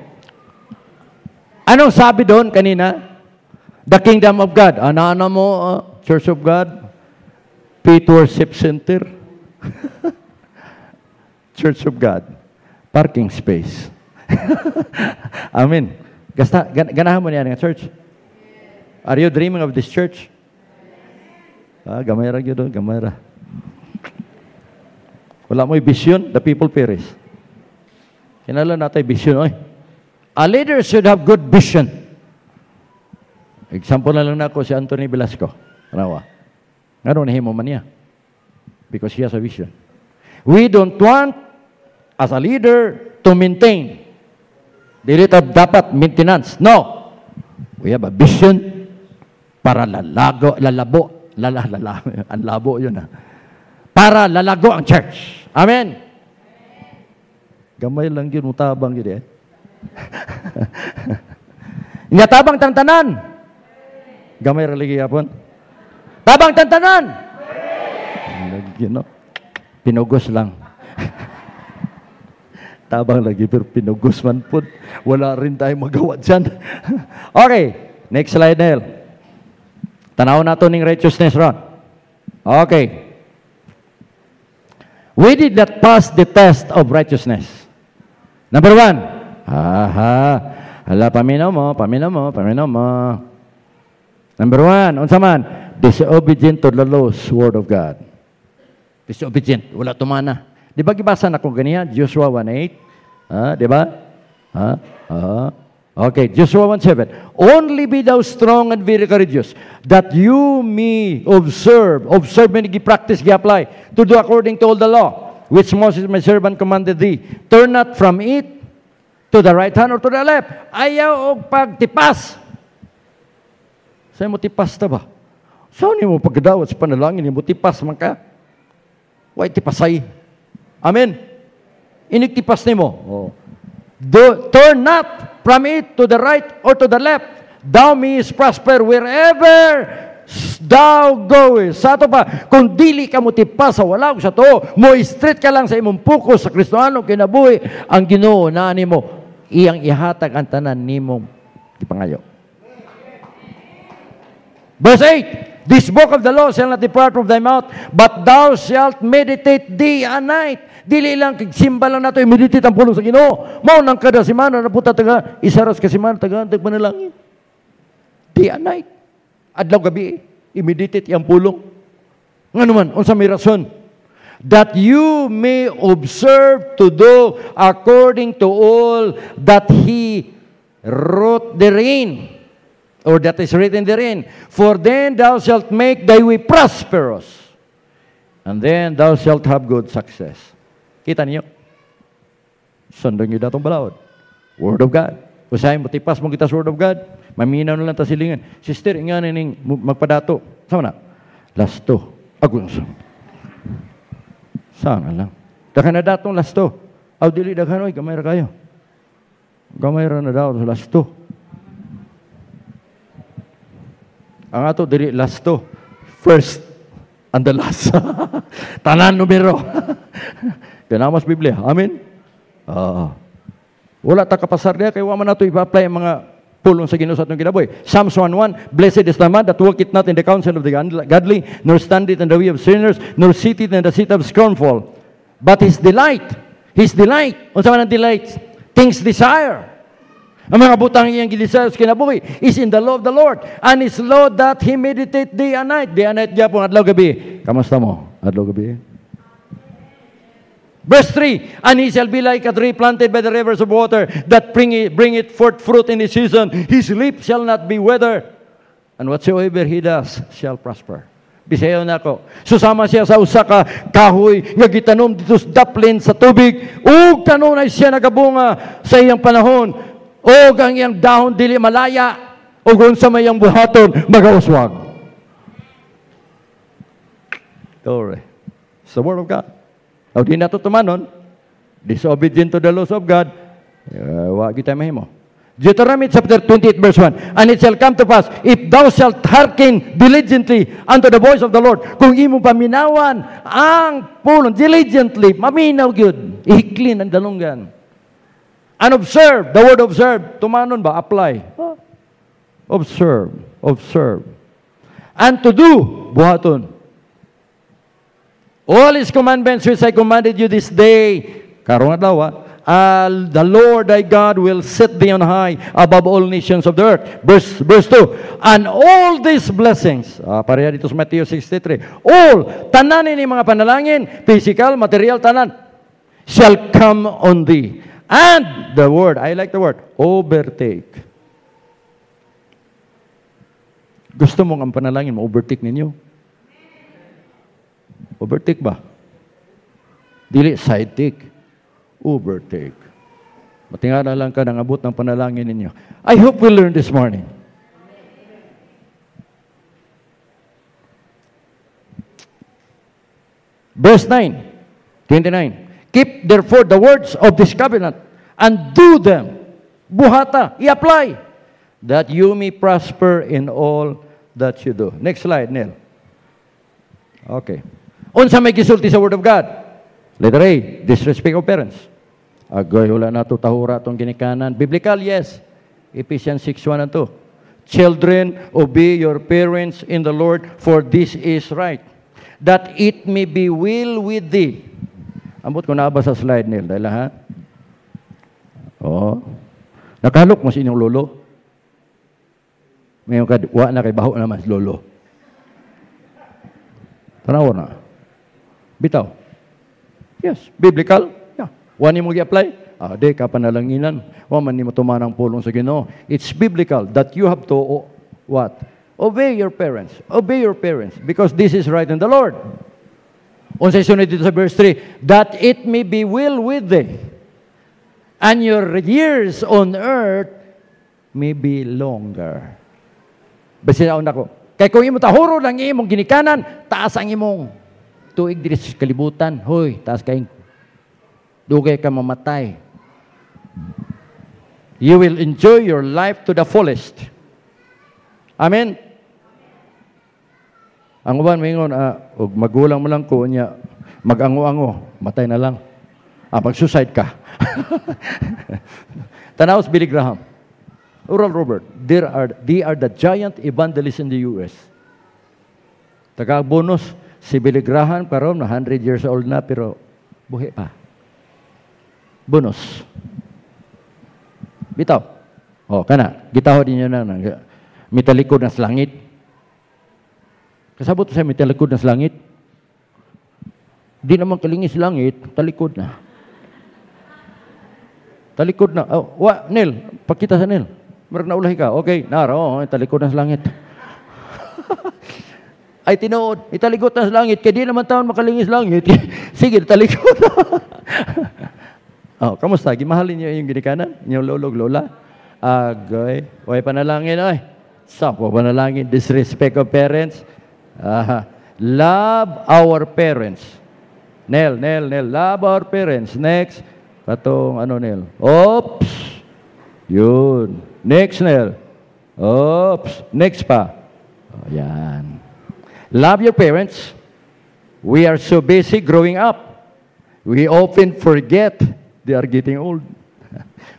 Anong sabi doon kanina? The Kingdom of God. Ano mo, Church of God? Pit Worship Center. Church of God. Parking space. Amen. Ganahan mo niya ng church? Are you dreaming of this church? Gamay ra gyud, gamay ra. Wala mo'y vision, the people perish. Kinala natin vision, oy. A leader should have good vision. Example na lang ako si Anthony Velasco. Ano na himo man niya? Because he has a vision. We don't want, as a leader, to maintain. Dili dapat maintenance. No. We have a vision para lalabo. Ang labo yun para lalago ang church. Amen. Gamay lang yun, mutabang yun Tabang tantanan. Gamay raligi yapon. Tabang tantanan. Pinugos lang. Tabang lagi, pero pinugos man po. Wala rin tayo magawa dyan. Okay. Next slide, Nel. Tanaw na ito ng righteousness ron. Okay. We did not pass the test of righteousness. Number 1. Hala, paminaw mo. Number 1. Unsa man? Disobedient to the laws, word of God. Disobedient. Wala tumana. Di ba gibasa na kung ganiya? Joshua 1:8. Di ba? Okay, Joshua 1:7. Only be thou strong and very courageous, that you may observe meaning gi-practice, gi-apply, to do according to all the law, which Moses my servant commanded thee. Turn not from it to the right hand or to the left. Ayaw og pagtipas. Sa'yo mo tipas ta ba? Saan mo pagdawat sa panalangin, mo tipas man ka? Why tipasay? Amen. Inigtipas ni mo. Turn not from it to the right or to the left. Thou mayest prosper wherever thou goest. Sa ato pa, kung dili ka mo tipas sa wala sa to, mo straight ka lang sa imong focus sa Kristohano kinabuhi, ang Ginoo na nimo iyang ihatag ang tanan nimong ipangayo. Verse 8. This book of the law shall not depart from thy mouth, but thou shalt meditate day and night. Dili lang simba lang nato i-meditate ang pulong sa Ginoo. Mao nang kada semana na puta taga isaras ka semana taga panalangin. Day and night. Adlaw gabi i-meditate ang pulong. Ngano man unsa may rason? that you may observe to do according to all that He wrote therein, or that is written therein. For then thou shalt make thy way prosperous, and then thou shalt have good success. Kita niyo? Sundon niyo datong balawod. Word of God. Usahay mo, tipas mo kita sa Word of God. Maminaw na lang ta silingan. Sister, nga ning magpadato. Sama na? Lasto. Agunso. Sana lang. Daka na datong lasto. Aw, dili daghan, oy, gamay ra kayo. Gamay ra na daw sa lasto. Ang ato, dili lasto. First and the last. Tanan numero. Kanamas Biblia. Amen? Wala ta kapasar niya, kaya waman nato ipa-apply ang mga pulong sa Ginoo sa atong kinabuhi. Psalms 1:1, Blessed is the man that walketh not in the counsel of the godly, nor standeth in the way of sinners, nor sitteth in the seat of scornful. But his delight, unsa man ang delight? Things desire. Ang mga butang iyang gidesire sa kinabuhi is in the law of the Lord, and his law that he meditate day and night. Day and night gyapon, adlaw gabi. Kamusta mo? Adlaw gabi. Verse 3, and he shall be like a tree planted by the rivers of water, that bringeth forth fruit in his season. His leaf shall not be withered, and whatsoever he does shall prosper. Bisayo na ako. Susama siya sa usa ka kahoy nga gitanom dito sa daplin sa tubig, ug kanunay siya nagabunga sa iyang panahon, ug ang iyang dahon dili malaya, ug unsa may iyang buhaton magauswag. Glory. It's the Word of God. Aw di nato tumanon, disobedient to the laws of God, wa kita mahimo. Deuteronomy chapter 28 verse 1, and it shall come to pass, if thou shalt hearken diligently unto the voice of the Lord, kung imo paminawan ang pulong diligently, maminaw gyud, ihiklin ang dalunggan. And observe, the word observe, tumanon ba? Apply. Observe. And to do, buhaton. All His commandments which I commanded you this day, karong adlaw, the Lord thy God will set thee on high above all nations of the earth. Verse 2, and all these blessings, pareha dito sa Matthew 63, all, tanan ni mga panalangin, physical, material, tanan, shall come on thee. And the word, I like the word, overtake. Gusto mong ang panalangin mo, overtake ninyo? Overtake ba? Dili side take. Overtake. Matingala lang ka nang abot ng panalangin ninyo. I hope we learn this morning. Verse 29. Keep therefore the words of this covenant and do them. Buhata. I-apply. That you may prosper in all that you do. Next slide, Neil. Okay. Unsa may gisulti sa Word of God? Letter A, disrespect of parents. Agoy, wala na ito, tahura itong ginikanan. Biblical, yes. Ephesians 6:1 and 2. Children, obey your parents in the Lord, for this is right, that it may be well with thee. Ambot ko na ba sa slide, Neil? Dahil ha? Oo. Nakalok mo sa inyong lolo? Ngayon ka, wa na kay baho naman sa lolo. Tanawa na. Bitaw. Yes, biblical. Yeah. Wani mo i-apply? Di ka panalanginan. Waman ni mo tumanang pulong sa Ginoo. It's biblical that you have to, what? Obey your parents. Obey your parents. Because this is right in the Lord. Unsay sunod dito sa verse 3, that it may be well with thee, and your years on earth may be longer. Basinaon ako. Kaya kung imo tahuro lang imong ginikanan, taas ang imong tuig diri sa kalibutan. Hoy, taas kay dugay ka mamatay. You will enjoy your life to the fullest. Amen. Ang uban mingon, og magulang mo lang ko niya, mag-ango-ango, matay na lang. Mag-suicide ka. Tanaw si Billy Graham. Oral Robert, they are the giant evangelists in the U.S. Taga-bonus, si Billy Graham, karon na 100 years old na, pero buhi pa. Bonus. Bitaw. Kana, gitahod ninyo na, mitalikod na sa langit. Kasabot sa mitalikod na sa langit. Di naman kalingis langit, talikod na. Talikod na. Oh, Nel, pakita sa Nel. Meron na ulahi ka. Okay, naro, talikod na sa langit. Ay tinuod, italikod na sa langit, kaya di naman taon makalingis langit. Sige, talikod na. Oh, kamusta? Gimahalin niyo yung ginikanan? Yung lolog, lola? Agoy. Huwag panalangin, ay. Sapo panalangin. Disrespect of parents. Love our parents. Nel. Love our parents. Next. Patong ano, Nel? Oops. Yun. Next, Nel. Oops. Next pa. Oh, yan. Love your parents. We are so busy growing up. We often forget they are getting old.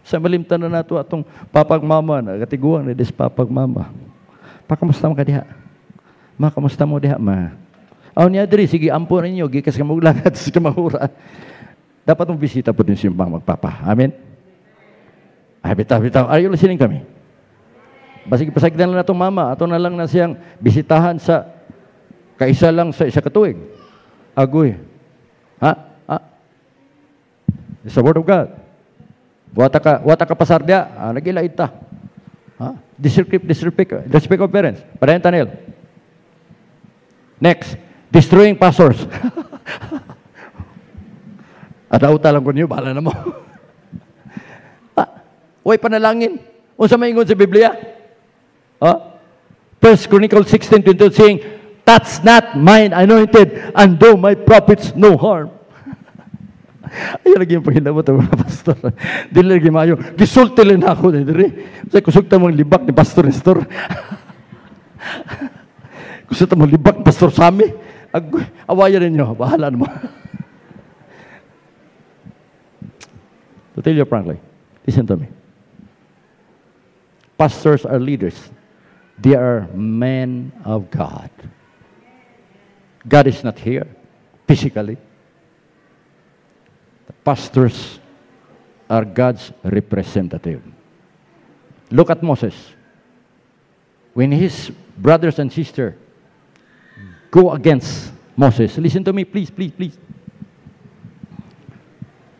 Sa malimtan na nato atong papagmama na katiguan na des papagmama. Pakamusta mo ka diha? Ma, kamusta mo diha, ma? Aw niya diri, sige, ampo ninyo, gikas ka maglagat sa kamahura. Dapat mong bisita po din simbang magpapa. Amen? Ay, bitaw. Are you listening kami? Basig pasagdan na itong mama. Ato na lang na siyang bisitahan sa kaisa lang sa isa katuig. Agoy. Ha? It's the word of God. Wata ka pasardia, nagilait ta. Ha? Disrespect of parents. Padayon tanil. Next, destroying pastors. At auta lang ko niyo, bahala na mo. Huwag panalangin. Unsa maingon sa Biblia? 1 Chronicles 16:22 saying, touch not mine anointed, and do my prophets no harm. Ayun lagi yung pahilabot ang mga pastor. Dili lagi mayo. Gisulti lang ako na diri. Kasi kusog ta mong libak ni Pastor Nestor. Kusog ta mong libak Pastor Sami. Awayan ninyo. Bahala naman. To tell you frankly, listen to me. Pastors are leaders. They are men of God. God is not here physically. The pastors are God's representative. Look at Moses. When his brothers and sisters go against Moses, listen to me, please.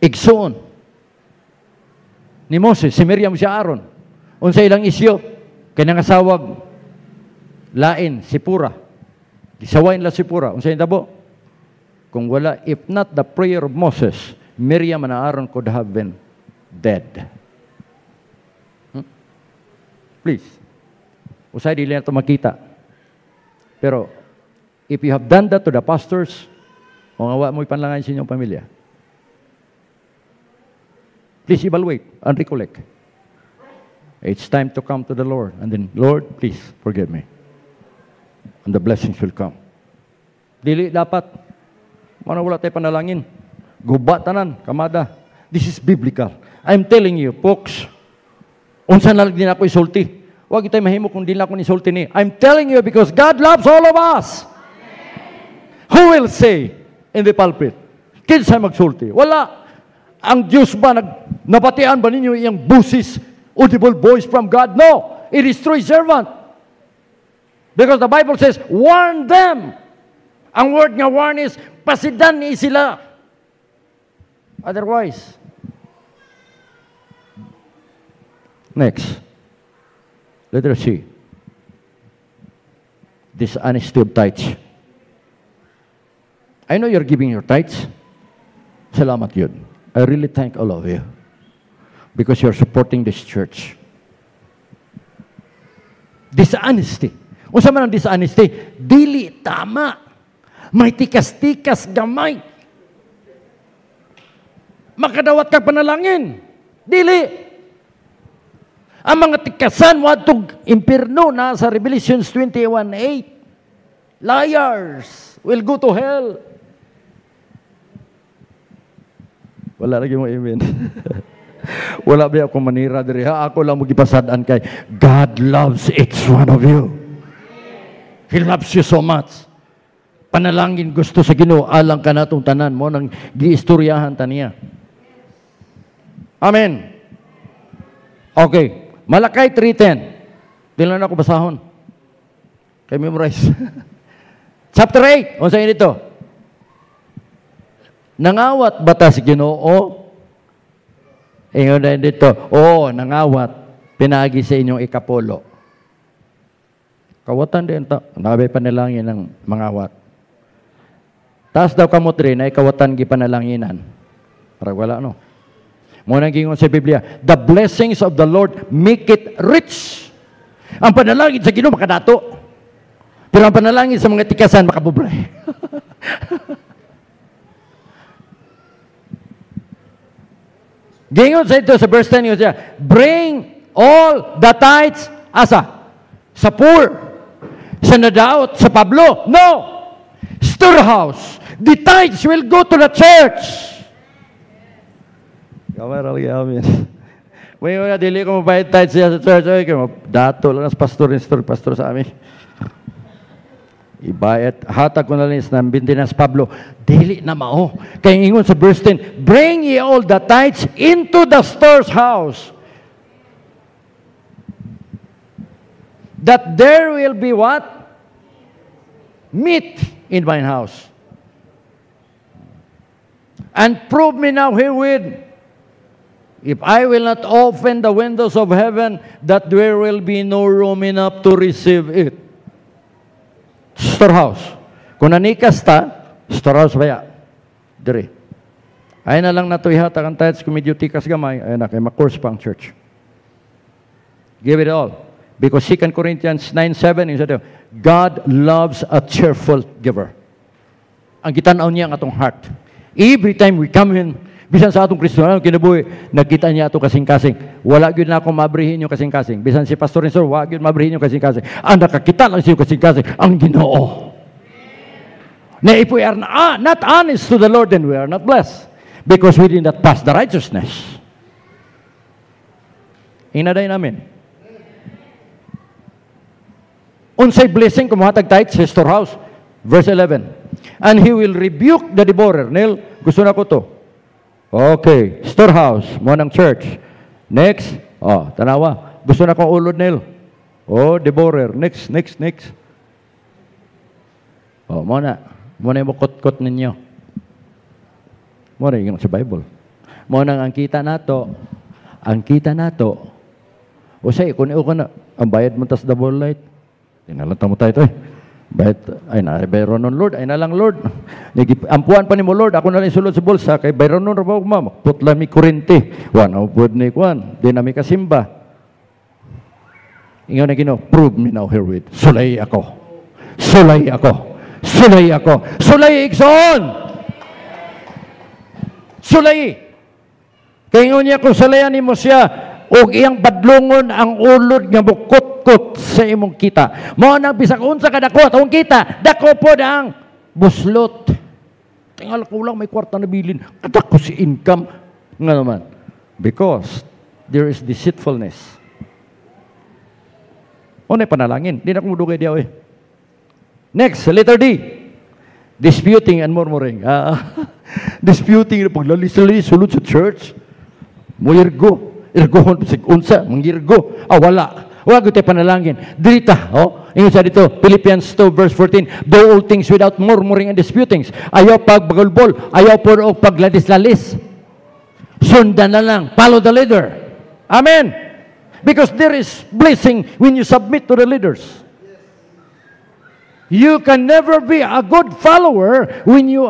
Igsoon ni Moses, si Miriam, si Aaron, unsa ilang isyo, kay nangasawag lain, si Pura. Gisawain la si Pura. Unsa yung tabo? Kung wala, if not the prayer of Moses, Miriam and Aaron could have been dead. Please. Usay dili na ito makita. Pero, if you have done that to the pastors, o nga mo ipanlangan sa inyong pamilya, please evaluate and recollect. It's time to come to the Lord. And then, Lord, please forgive me. And the blessings will come. Dili dapat, wala tayo panalangin. Gubatanan, kamada. This is biblical. I'm telling you, folks, unsa na lang din ako isulti. Huwag tayo mahimo kung di na ako isulti ni. I'm telling you because God loves all of us. Amen. Who will say in the pulpit, kinsa magsulti? Wala. Ang Diyos ba, nabatian ba ninyo iyang busis, audible voice from God? No. It is through His servant. Because the Bible says, warn them. Ang word nga warn is, pasidan ni sila. Otherwise. Next. Letter C. Dishonesty of tithes. I know you're giving your tithes. Salamat yun. I really thank all of you because you're supporting this church. Dishonesty. Unsa man ang dishonesty? Dili tama. May tikas-tikas gamay. Makadawat ka panalangin. Dili. Ang mga tikasan wadtog impierno na sa Revelations 21:8. Liars will go to hell. Wala lagi mo amen. Wala ba ako manira diri ha? Ako lang magipasadaan kay God loves each one of you. He loves you so much. Panalangin gusto sa Ginoo alang ka natong tanan mo nang giistoryahan ta niya. Amen. Okay. Malakay 3:10. Dili na ako basahon. Kay memorize. Chapter 8. Unsa ini dito? Nangawat bata si Ginoo? Ingon na dito, oo, nangawat. Pinagi sa inyong ikapolo. Kawatan din ito. Nakabay panalangin ng mangawat. Taas daw kamot rin ay kawatan gipanalanginan. Para wala, no? Muna gingon sa Biblia, the blessings of the Lord make it rich. Ang panalangin sa Ginoo makadato. Pero ang panalangin sa mga tikasan makabubre. Gingon sa ito sa verse 10, siya, bring all the tithes asa? Sa poor. Sa nadaot, sa Pablo. No! Storehouse. The tithes will go to the church. Kamara lagi amin. May mga dili ko mabayad tithes siya sa church. Ay, dato lang as pastor sa amin. Ibayat, hatag ko na lang ng bintinas Pablo, dili na mao. Kaya ingon sa verse 10, bring ye all the tithes into the storehouse, that there will be what? Meat in mine house. And prove me now herewith, if I will not open the windows of heaven, that there will be no room enough to receive it. Storehouse. Kung nanikas ta, storehouse baya. Dire. Ay na lang nato ihatag ang tithes kung medyo tikas gamay, ay na kay ma-course pang church. Give it all. Because 2 Corinthians 9:7, God loves a cheerful giver. Ang kitanaw niya ang atong heart. Every time we come in, bisan sa atong Kristiyanon kinabuhi, nakita niya ato kasing-kasing. Wala gyud na ako mabrihin yung kasing-kasing. Bisan si Pastor Nestor, wala gyud mabrihin yung kasing-kasing. Ang nakakita lang siya kasing-kasing, ang Ginoo. Na if we are not honest to the Lord, then we are not blessed. Because we did not pass the righteousness. Inaday namin. Unsay blessing kumuhatag tithes sa storehouse. Verse 11. And he will rebuke the devourer. Neil, gusto na ko to. Okay, storehouse, mo ng church. Next, tanawa. Gusto na kong ulod, Neil. Devourer. Next. Muna yung kot-kot ninyo. Muna yung sa Bible. Muna ang kita nato. Usay, kung na, ang bayad mo tas double light. Tinalata mo tayo ito Bayad, bayro nun, Lord. Ay na lang, Lord. Ampuan pa ni mo, Lord. Ako na lang sulod sa bulsa. Kay bayro nun, rabaw ko, ma'am. Putla mi kurente. Upod ni Kwan. Di na mi kasimba. Ingaw na gino, prove me now herewith. Sulay ako. Sulay ikson! Sulay! Kaya ingaw niya kung sulayan mo siya, o iyang badlongon ang ulod nga bukot-kot sa imong kita. Mao nang bisag unsa ka dako atong kita, dako pod ang buslot. Tingal ko lang may kwarta na bilin. Kadako si income nga naman. Because there is deceitfulness. Unay panalangin, di na ko mudugay diaw eh. Next, letter D. Disputing and murmuring. Disputing, paglalis-lalis, sulod sa church. Muyirgo. Irgohon sig unsa mangirgo wala gute panalangin dirita ingon sa dito Philippians 2 verse 14, do all things without murmuring and disputings. Ayaw pagbagulbol, ayaw po og pagladis-lalis, sundan na lang, follow the leader. Amen. Because there is blessing when you submit to the leaders. You can never be a good follower when you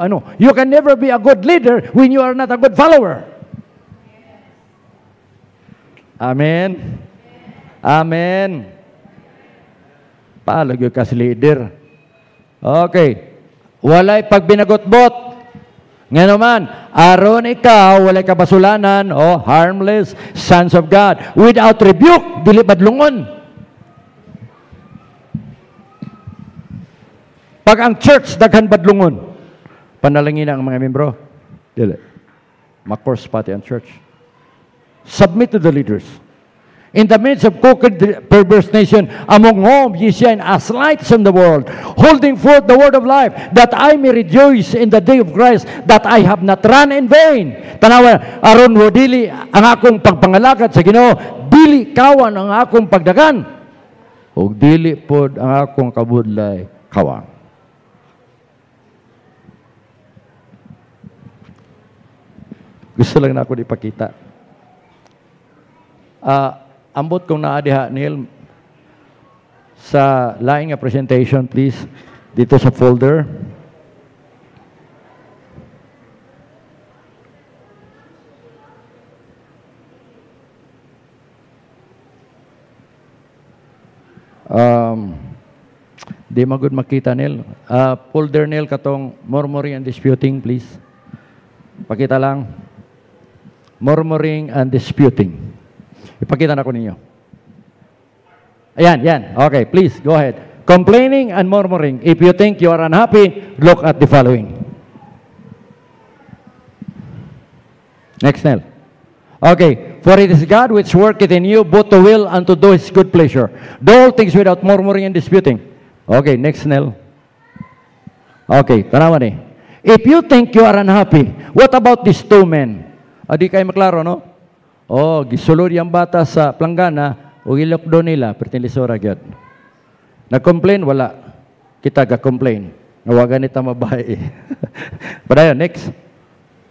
can never be a good leader when you are not a good follower. Amen. Paalag yung kas leader. Okay. Walay pagbinagot-bot. Nga naman, aron ikaw, walay kabasulanan, harmless, sons of God. Without rebuke, dili badlungon. Pag ang church, daghan badlungon. Panalangin ang mga membro. Dili. Ma-course pati ang church. Submit to the leaders. In the midst of crooked, perverse nation, among whom ye shine as lights in the world, holding forth the word of life, that I may rejoice in the day of Christ, that I have not run in vain. Tanawa, aron wo dili ang akong pagpangalakad sa Ginoo, dili kawan ang akong pagdagan, ug dili pod ang akong kabudlay kawang. Gusto lang na ako ipakita. Ambot kong naadiha, Neil, sa laing nga presentation, please, dito sa folder. Di magud makita, Neil. Folder, Neil, katong murmuring and disputing, please. Pakita lang. Murmuring and disputing. Ipakita na ko ninyo. Ayan, yan. Okay, please, go ahead. Complaining and murmuring. If you think you are unhappy, look at the following. Next, Neil. Okay, for it is God which worketh in you both to will and to do His good pleasure. Do all things without murmuring and disputing. Okay, next, Neil. Okay, tanawa ni. If you think you are unhappy, what about these two men? Di kayo maklaro, no? Oh, gisulod yung bata sa planggana, o ilokdo nila, pertilisora gyud. Nag-complain, wala. Kita ga-complain. Nawagan nita mabahay. Padayon, next.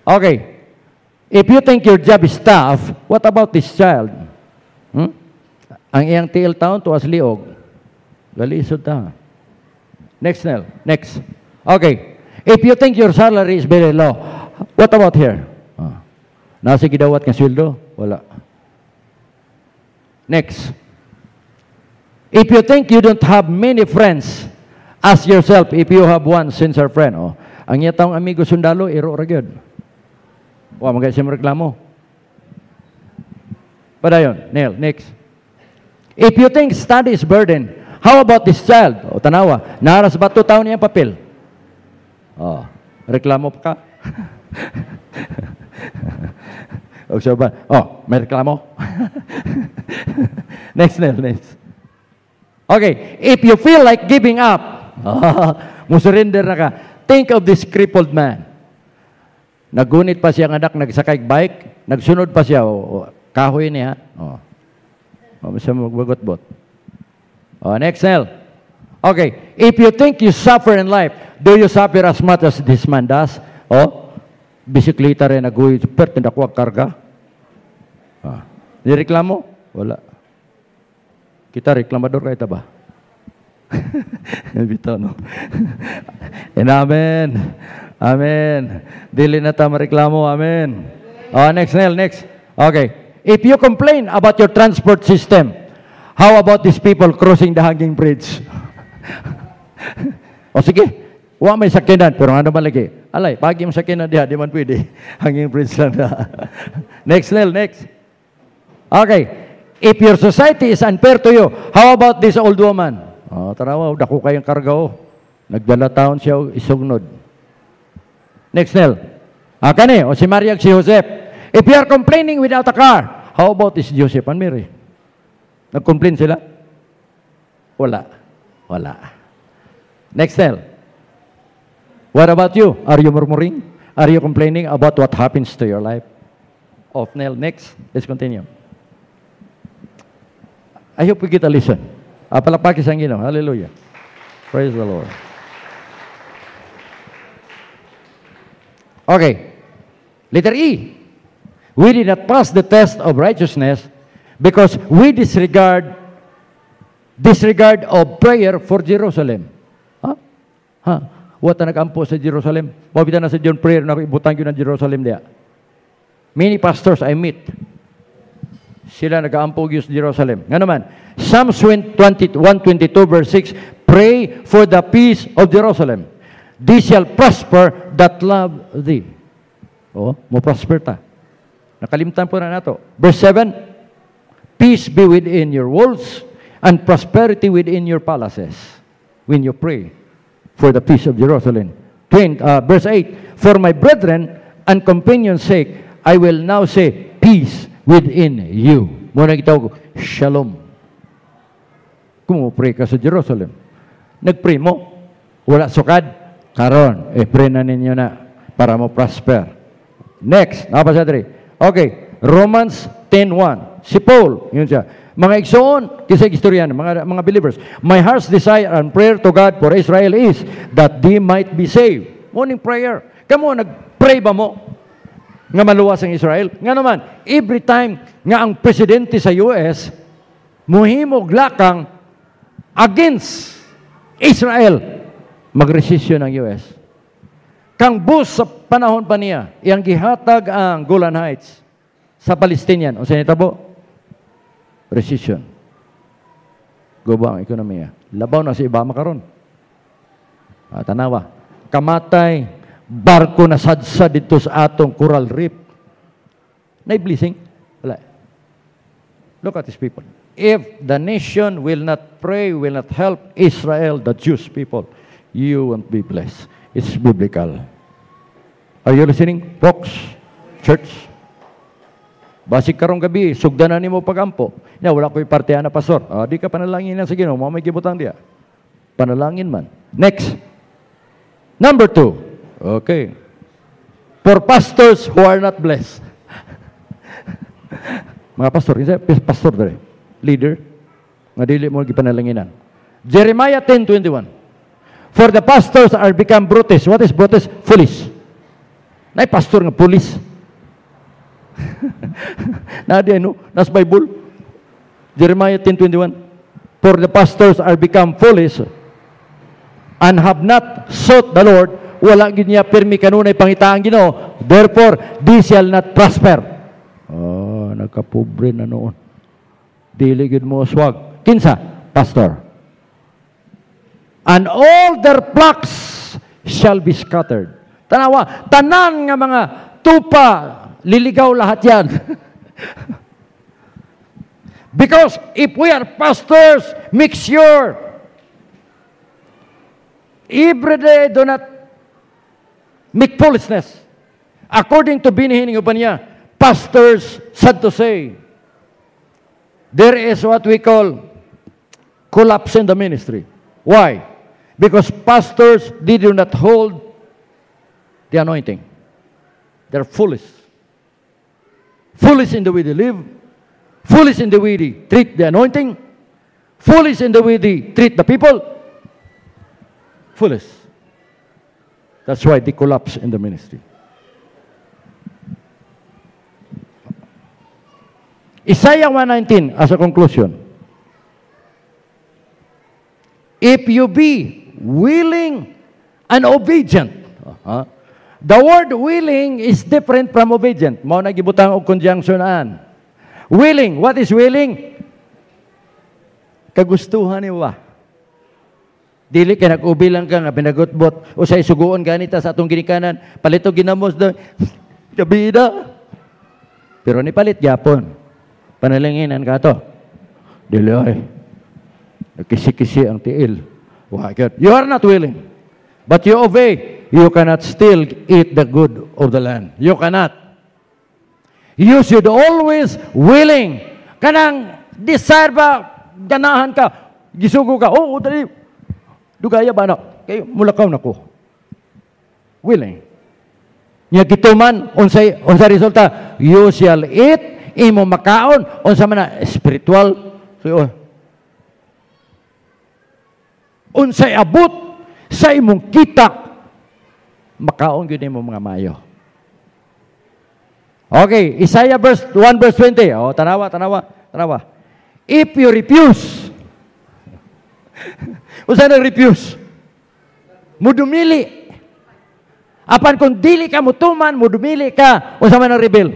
Okay. If you think your job is tough, what about this child? Ang iyang tiil taon to as liog. Galisod ta. Next, Nel. Next. Okay. If you think your salary is very low, what about here? Nasa gidawat nga sweldo? Wala. Next. If you think you don't have many friends, ask yourself if you have one sincere friend. Ang iya taong amigo sundalo, iro ra gyud. Magay siya reklamo. Padayon, Neil, next. If you think study is burden, how about this child? Tanawa, naras ba 2 taon niyang papel? Reklamo pa ka? May reklamo? Next, Neil, next. Okay, if you feel like giving up, musurrender na ka, think of this crippled man. Nagunit pa siya ng anak, nagsakay bike, nagsunod pa siya, kahoy niya. Masa magbagot-bot. Next, Nel. Okay, if you think you suffer in life, do you suffer as much as this man does? Bisikleta rin, naguhi, super, tindakwag karga. Nireklamo? Wala. Kita reklamador kayo ba? Bitaw, no? And amen. Amen. Dili na ta mareklamo. Amen. Next, Nel, next. Okay. If you complain about your transport system, how about these people crossing the hanging bridge? Sige. May sakinan. Pero ano ba lagi? Alay, pagi yung sakinan diha, di man pwede. Hanging bridge lang na. Next, Nel, next. Okay. If your society is unfair to you, how about this old woman? Tarawa, dako kayong karga. Nagdala taon siya, isugnod. Next, Nel. Kani, si Maria si Joseph. If you are complaining without a car, how about this Joseph and Mary? Nag-complain sila? Wala. Next, Nel. What about you? Are you murmuring? Are you complaining about what happens to your life? Nel. Next. Let's continue. I hope we get a listen. Palakpakis ang Ginoo. Hallelujah. Praise the Lord. Okay. Letter E. We did not pass the test of righteousness because we disregard of prayer for Jerusalem. Wata nag-ampo sa Jerusalem. Mabita na sa John prayer na ibutang yun ng Jerusalem diya. Many pastors I meet, sila nag-aampog sa Jerusalem. Nga naman, Psalms 122 verse 6, pray for the peace of Jerusalem. They shall prosper that love thee. Mo prosper ta. Nakalimtan po na nato. Verse 7, peace be within your walls and prosperity within your palaces when you pray for the peace of Jerusalem. Verse 8, for my brethren and companions' sake, I will now say peace within you. Muna kita ko, shalom. Kung pray ka sa Jerusalem, nag-pray mo, wala sukad, karon, pray na ninyo na para mo prosper. Next, napasatri. Okay, Romans 10:1. Si Paul, yun siya. Mga igsoon, kisag istoryan, mga believers, my heart's desire and prayer to God for Israel is that they might be saved. Morning prayer. Kamo, nag-pray ba mo? nga maluwas ang Israel. Nga naman, every time nga ang presidente sa US muhimog lakang against Israel, magresisyon ang US. Kang Bush sa panahon pa niya, iyang gihatag ang Golan Heights sa Palestinian. O sa nitabo? Resisyon. Guba ang ekonomiya. Labaw na si Obama karon. Tanawa. Kamatay, barko na sadsa dito sa atong coral reef. Na-blessing? Wala. Look at these people. If the nation will not pray, will not help Israel, the Jewish people, you won't be blessed. It's biblical. Are you listening, folks? Church? Basig karong gabi, sugdanan nimo pagampo. Nya wala ko'y partihan na pastor. Di ka panalangin na sige, no? May gibutang diya. Panalangin man. Next. Number 2. Okay. For pastors who are not blessed. Mga pastor, isa pastor dere. Leader. Nga dili mo gipanalanginan. Jeremiah 10:21. For the pastors are become brutes. What is brutes? Foolish. Nay pastor nga police. Nadi ano? Nas Bible. Jeremiah 10:21. For the pastors are become foolish and have not sought the Lord. Wala gid niya pirmi kanunay pangitaan Ginoo. Therefore, they shall not prosper. Nagkapobre na noon. Dili gid mo swag. Kinsa? Pastor. And all their flocks shall be scattered. Tanawa, tanan nga mga tupa, liligaw lahat yan. Because if we are pastors, make sure every day do not make foolishness. According to binihining upan niya, pastors, sad to say, there is what we call collapse in the ministry. Why? Because pastors, they do not hold the anointing. They're foolish. Foolish in the way they live. Foolish in the way they treat the anointing. Foolish in the way they treat the people. Foolish. That's why they collapse in the ministry. Isaiah 1:19 as a conclusion. If you be willing and obedient. The word willing is different from obedient. Mao na gibutang og conjunctionan. Willing, what is willing? Kagustuhan ni wa. Dili ka nag-ubi lang ka nga pinagutbot usay suguon ganita sa atong ginikanan, palito ginamos do. Kabida. Pero ni palit gyapon. Panalanginan ka to. Dili ay. Nakisi-kisi ang tiil. You are not willing. But you obey. You cannot still eat the good of the land. You cannot. You should always willing. Kanang desire ba, ganahan ka, gisugo ka, dali, dugaya ba na, kayo, mulakaw na ko. Willing. Nya gituman, unsay resulta, you shall eat, imo makaon, unsa man na, spiritual, so, unsay abot, sa imong kita, makaon yun mo mga mayo. Okay, Isaiah 1 verse 20. Tanawa. If you refuse, usa na refuse, mudumili. Apan kung dili ka mutuman, mudumili ka, usa man ang rebel.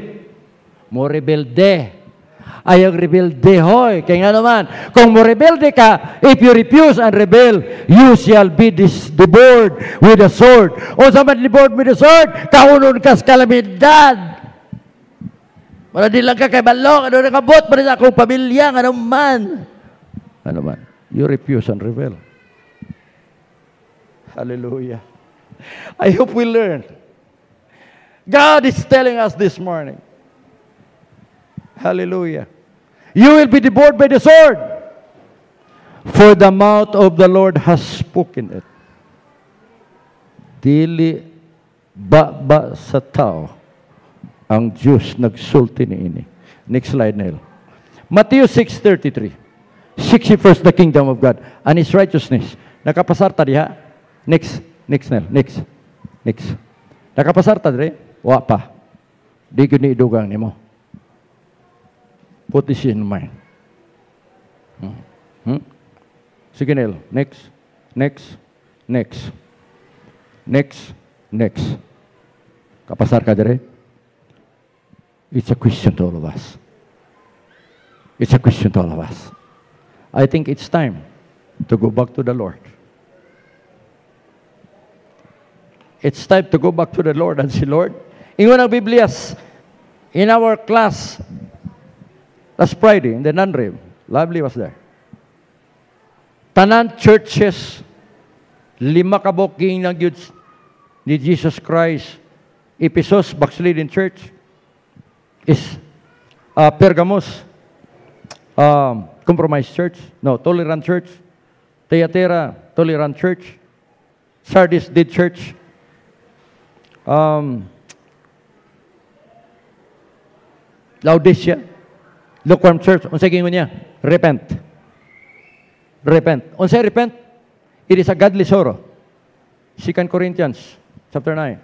Mo rebelde. Ayaw rebelde, hoy. Kaya nga naman, kung mo rebelde ka, if you refuse and rebel, you shall be devoured with a sword. O sa man devoured with a sword, kaunon ka sa kalamidad. Wala di lang ka kay balong, ano nakabot, para sa akong pamilya, ano man. You refuse and rebel. Hallelujah. I hope we learn. God is telling us this morning. Hallelujah. You will be devoured by the sword. For the mouth of the Lord has spoken it. Dili ba sa tao ang Diyos nagsulti niini. Next slide, Neil. Matthew 6:33. Seek ye first the kingdom of God and His righteousness. Nakapasarta diha? Next, Neil. Next. Nakapasarta dire? Wa pa. Di ko ni idugang ni mo. Put this in mind. Sige, Nel. Next. Next. Next. Next. Next. Kapasar ka dire? It's a question to all of us. It's a question to all of us. I think it's time to go back to the Lord. It's time to go back to the Lord and say, Lord, ingon ang Biblias, in our class, last Friday, in the non-rev, Lovely was there. Tanan churches, 5 ka booking ng ni Jesus Christ, Ephesus, backsliding church, is Pergamos, compromised church, no, tolerant church, Thyatira, tolerant church, Sardis, dead church, Laodicea, lukewarm church. Unsay gingon niya? Repent. Repent. Unsay repent? It is a godly sorrow. 2 Corinthians chapter 9.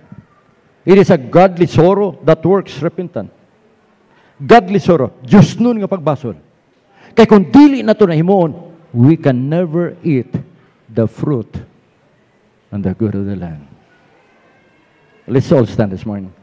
It is a godly sorrow that works repentance. Godly sorrow. Diyos nun nga pagbasol. Kaya kung dili na ito na himuon, we can never eat the fruit and the good of the land. Let's all stand this morning.